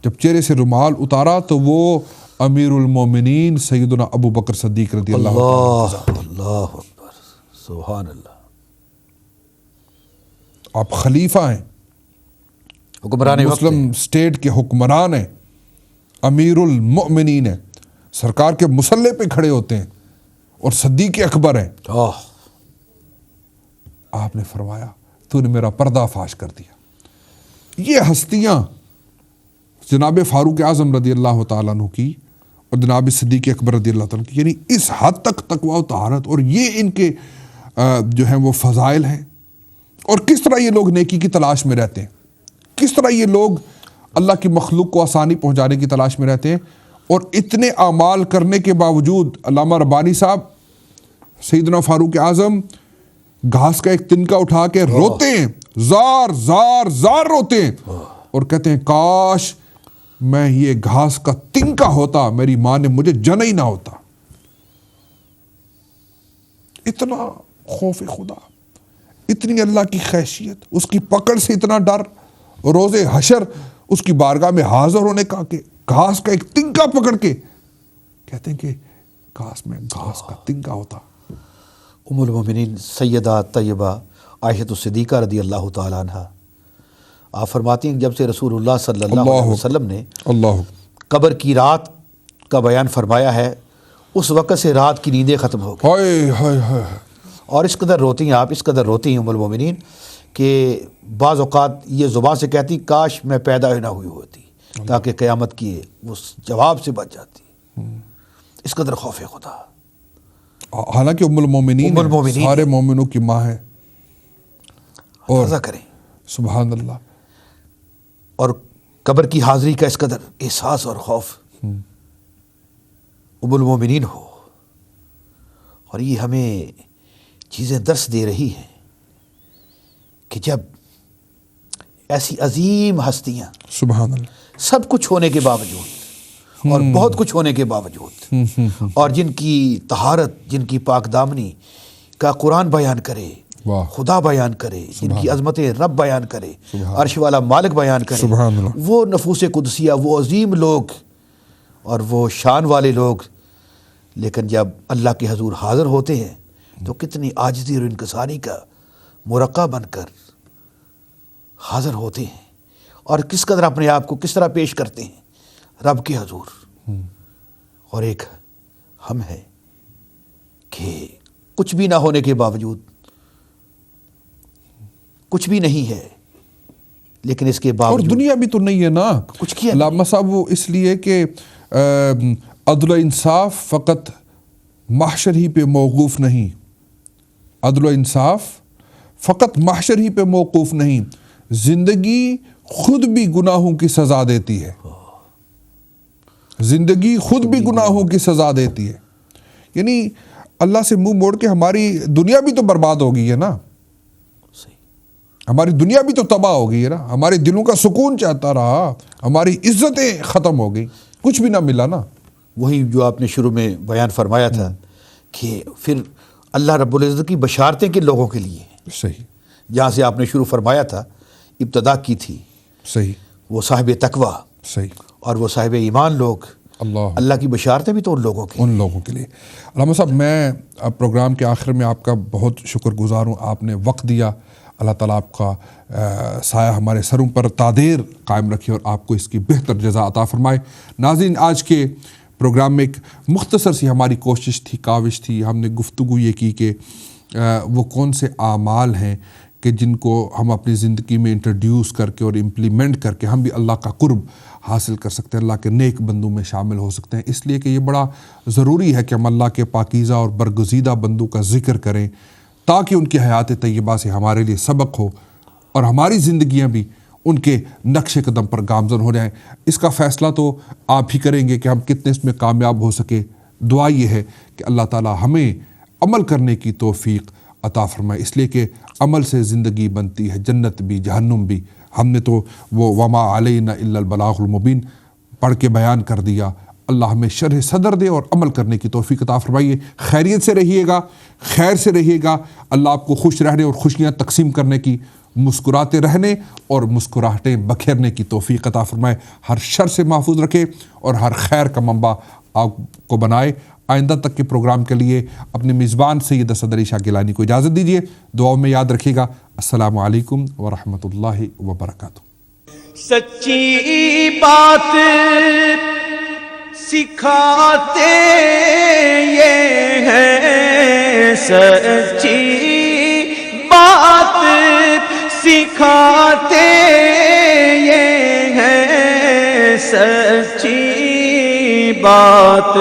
S2: جب چہرے سے رومال اتارا تو وہ امیر المومنین سیدنا ابو بکر صدیق رضی اللہ عنہ.
S3: اللہ اکبر, سبحان اللہ.
S2: آپ خلیفہ ہیں,
S3: حکمران
S2: مسلم اسٹیٹ کے حکمران ہیں, امیر المؤمنین ہیں, سرکار کے مسلح پہ کھڑے ہوتے ہیں اور صدیق اکبر ہیں. آپ نے فرمایا تو نے میرا پردہ فاش کر دیا. یہ ہستیاں جناب فاروق اعظم رضی اللہ تعالیٰ عنہ کی اور جناب صدیق اکبر رضی اللہ تعالیٰ عنہ کی, یعنی اس حد تک تقویٰ و طہارت, اور یہ ان کے جو ہیں وہ فضائل ہیں. اور کس طرح یہ لوگ نیکی کی تلاش میں رہتے ہیں, کس طرح یہ لوگ اللہ کی مخلوق کو آسانی پہنچانے کی تلاش میں رہتے ہیں. اور اتنے اعمال کرنے کے باوجود علامہ ربانی صاحب سیدنا فاروق اعظم گھاس کا ایک تنکا اٹھا کے روتے ہیں, زار زار زار روتے ہیں, اور کہتے ہیں کاش میں یہ گھاس کا تنکا ہوتا, میری ماں نے مجھے جنا ہی نہ ہوتا. اتنا خوف خدا, اتنی اللہ کی خیشیت, اس کی پکڑ سے اتنا ڈر, روز حشر اس کی بارگاہ میں حاضر ہونے کا کہ گھاس کا ایک تنکا پکڑ کے کہتے ہیں کہ کاش میں گھاس کا تنکا ہوتا.
S3: ام المومنین سیدہ طیبہ عائشہ صدیقہ رضی اللہ تعالیٰ عنہ, آپ فرماتی ہیں جب سے رسول اللہ صلی اللہ علیہ وسلم نے قبر کی رات کا بیان فرمایا ہے, اس وقت سے رات کی نیندیں ختم ہو گئی. اور اس قدر روتی ہیں آپ, اس قدر روتی ہیں ام المومنین کہ بعض اوقات یہ زبان سے کہتی کاش میں پیدا ہی نہ ہوئی ہوتی تاکہ قیامت کی اس جواب سے بچ جاتی. اس قدر خوف خدا.
S2: حالانکہ ام المومنین سارے مومنوں کی ماں ہے. اور
S3: کریں
S2: سبحان اللہ,
S3: اور قبر کی حاضری کا اس قدر احساس اور خوف ام المومنین ہو, اور یہ ہمیں چیزیں درس دے رہی ہیں کہ جب ایسی عظیم ہستیاں
S2: سبحان اللہ
S3: سب کچھ ہونے کے باوجود اور بہت کچھ ہونے کے باوجود اور جن کی طہارت, جن کی پاک دامنی کا قرآن بیان کرے, خدا بیان کرے, جن کی عظمت رب بیان کرے, عرش والا مالک بیان کرے, وہ نفوس قدسیہ, وہ عظیم لوگ اور وہ شان والے لوگ, لیکن جب اللہ کے حضور حاضر ہوتے ہیں تو کتنی عاجزی اور انکساری کا مرقع بن کر حاضر ہوتے ہیں, اور کس قدر اپنے آپ کو کس طرح پیش کرتے ہیں رب کے حضور. اور ایک ہم ہے کہ کچھ بھی نہ ہونے کے باوجود, کچھ بھی نہیں ہے لیکن اس کے باوجود,
S2: اور دنیا بھی تو نہیں ہے نا
S3: کچھ کیا.
S2: علامہ صاحب وہ اس لیے کہ عدل و انصاف فقط محشر ہی پہ موقوف نہیں, عدل و انصاف فقط محشر ہی پہ موقوف نہیں, زندگی خود بھی گناہوں کی سزا دیتی ہے. زندگی خود بھی گناہوں کی سزا دیتی ہے. یعنی اللہ سے منہ موڑ کے ہماری دنیا بھی تو برباد ہو گئی ہے نا, ہماری دنیا بھی تو تباہ ہو گئی ہے نا, ہمارے دلوں کا سکون چاہتا رہا, ہماری عزتیں ختم ہو گئی, کچھ بھی نہ ملا نا.
S3: وہی جو آپ نے شروع میں بیان فرمایا تھا کہ پھر اللہ رب العزت کی بشارتیں کن لوگوں کے لیے ہیں؟
S2: صحیح.
S3: جہاں سے آپ نے شروع فرمایا تھا، ابتدا کی تھی،
S2: صحیح.
S3: وہ صاحب تقوی
S2: صحیح.
S3: اور وہ صاحب ایمان لوگ، اللہ کی بشارتیں بھی تو ان لوگوں کی،
S2: ان لوگوں کے لیے. علامہ صاحب، میں اب پروگرام کے آخر میں آپ کا بہت شکر گزار ہوں، آپ نے وقت دیا. اللہ تعالیٰ آپ کا سایہ ہمارے سروں پر تادیر قائم رکھے اور آپ کو اس کی بہتر جزا عطا فرمائے. ناظرین، آج کے پروگرام میں ایک مختصر سی ہماری کوشش تھی، کاوش تھی. ہم نے گفتگو یہ کی کہ وہ کون سے اعمال ہیں کہ جن کو ہم اپنی زندگی میں انٹروڈیوس کر کے اور امپلیمنٹ کر کے ہم بھی اللہ کا قرب حاصل کر سکتے ہیں، اللہ کے نیک بندوں میں شامل ہو سکتے ہیں. اس لیے کہ یہ بڑا ضروری ہے کہ ہم اللہ کے پاکیزہ اور برگزیدہ بندوں کا ذکر کریں تاکہ ان کی حیات طیبہ سے ہمارے لیے سبق ہو اور ہماری زندگیاں بھی ان کے نقش قدم پر گامزن ہو جائیں. اس کا فیصلہ تو آپ ہی کریں گے کہ ہم کتنے اس میں کامیاب ہو سکے. دعا یہ ہے کہ اللہ تعالیٰ ہمیں عمل کرنے کی توفیق عطا فرمائے، اس لیے کہ عمل سے زندگی بنتی ہے، جنت بھی جہنم بھی. ہم نے تو وہ وما علینا الا البلاغ المبین پڑھ کے بیان کر دیا. اللہ ہمیں شرح صدر دے اور عمل کرنے کی توفیق عطا فرمائیے. خیریت سے رہیے گا، خیر سے رہیے گا. اللہ آپ کو خوش رہنے اور خوشیاں تقسیم کرنے کی، مسکراتے رہنے اور مسکراہٹیں بکھیرنے کی توفیق عطا فرمائے. ہر شر سے محفوظ رکھے اور ہر خیر کا منبع آپ کو بنائے. آئندہ تک کے پروگرام کے لیے اپنے میزبان سید اسد علی شاہ گیلانی کو اجازت دیجیے. دعاؤں میں یاد رکھیے گا. السلام علیکم ورحمۃ اللہ وبرکاتہ.
S1: سچی بات سکھاتے یہ ہیں، سچی بات سکھاتے یہ ہیں، سچی بات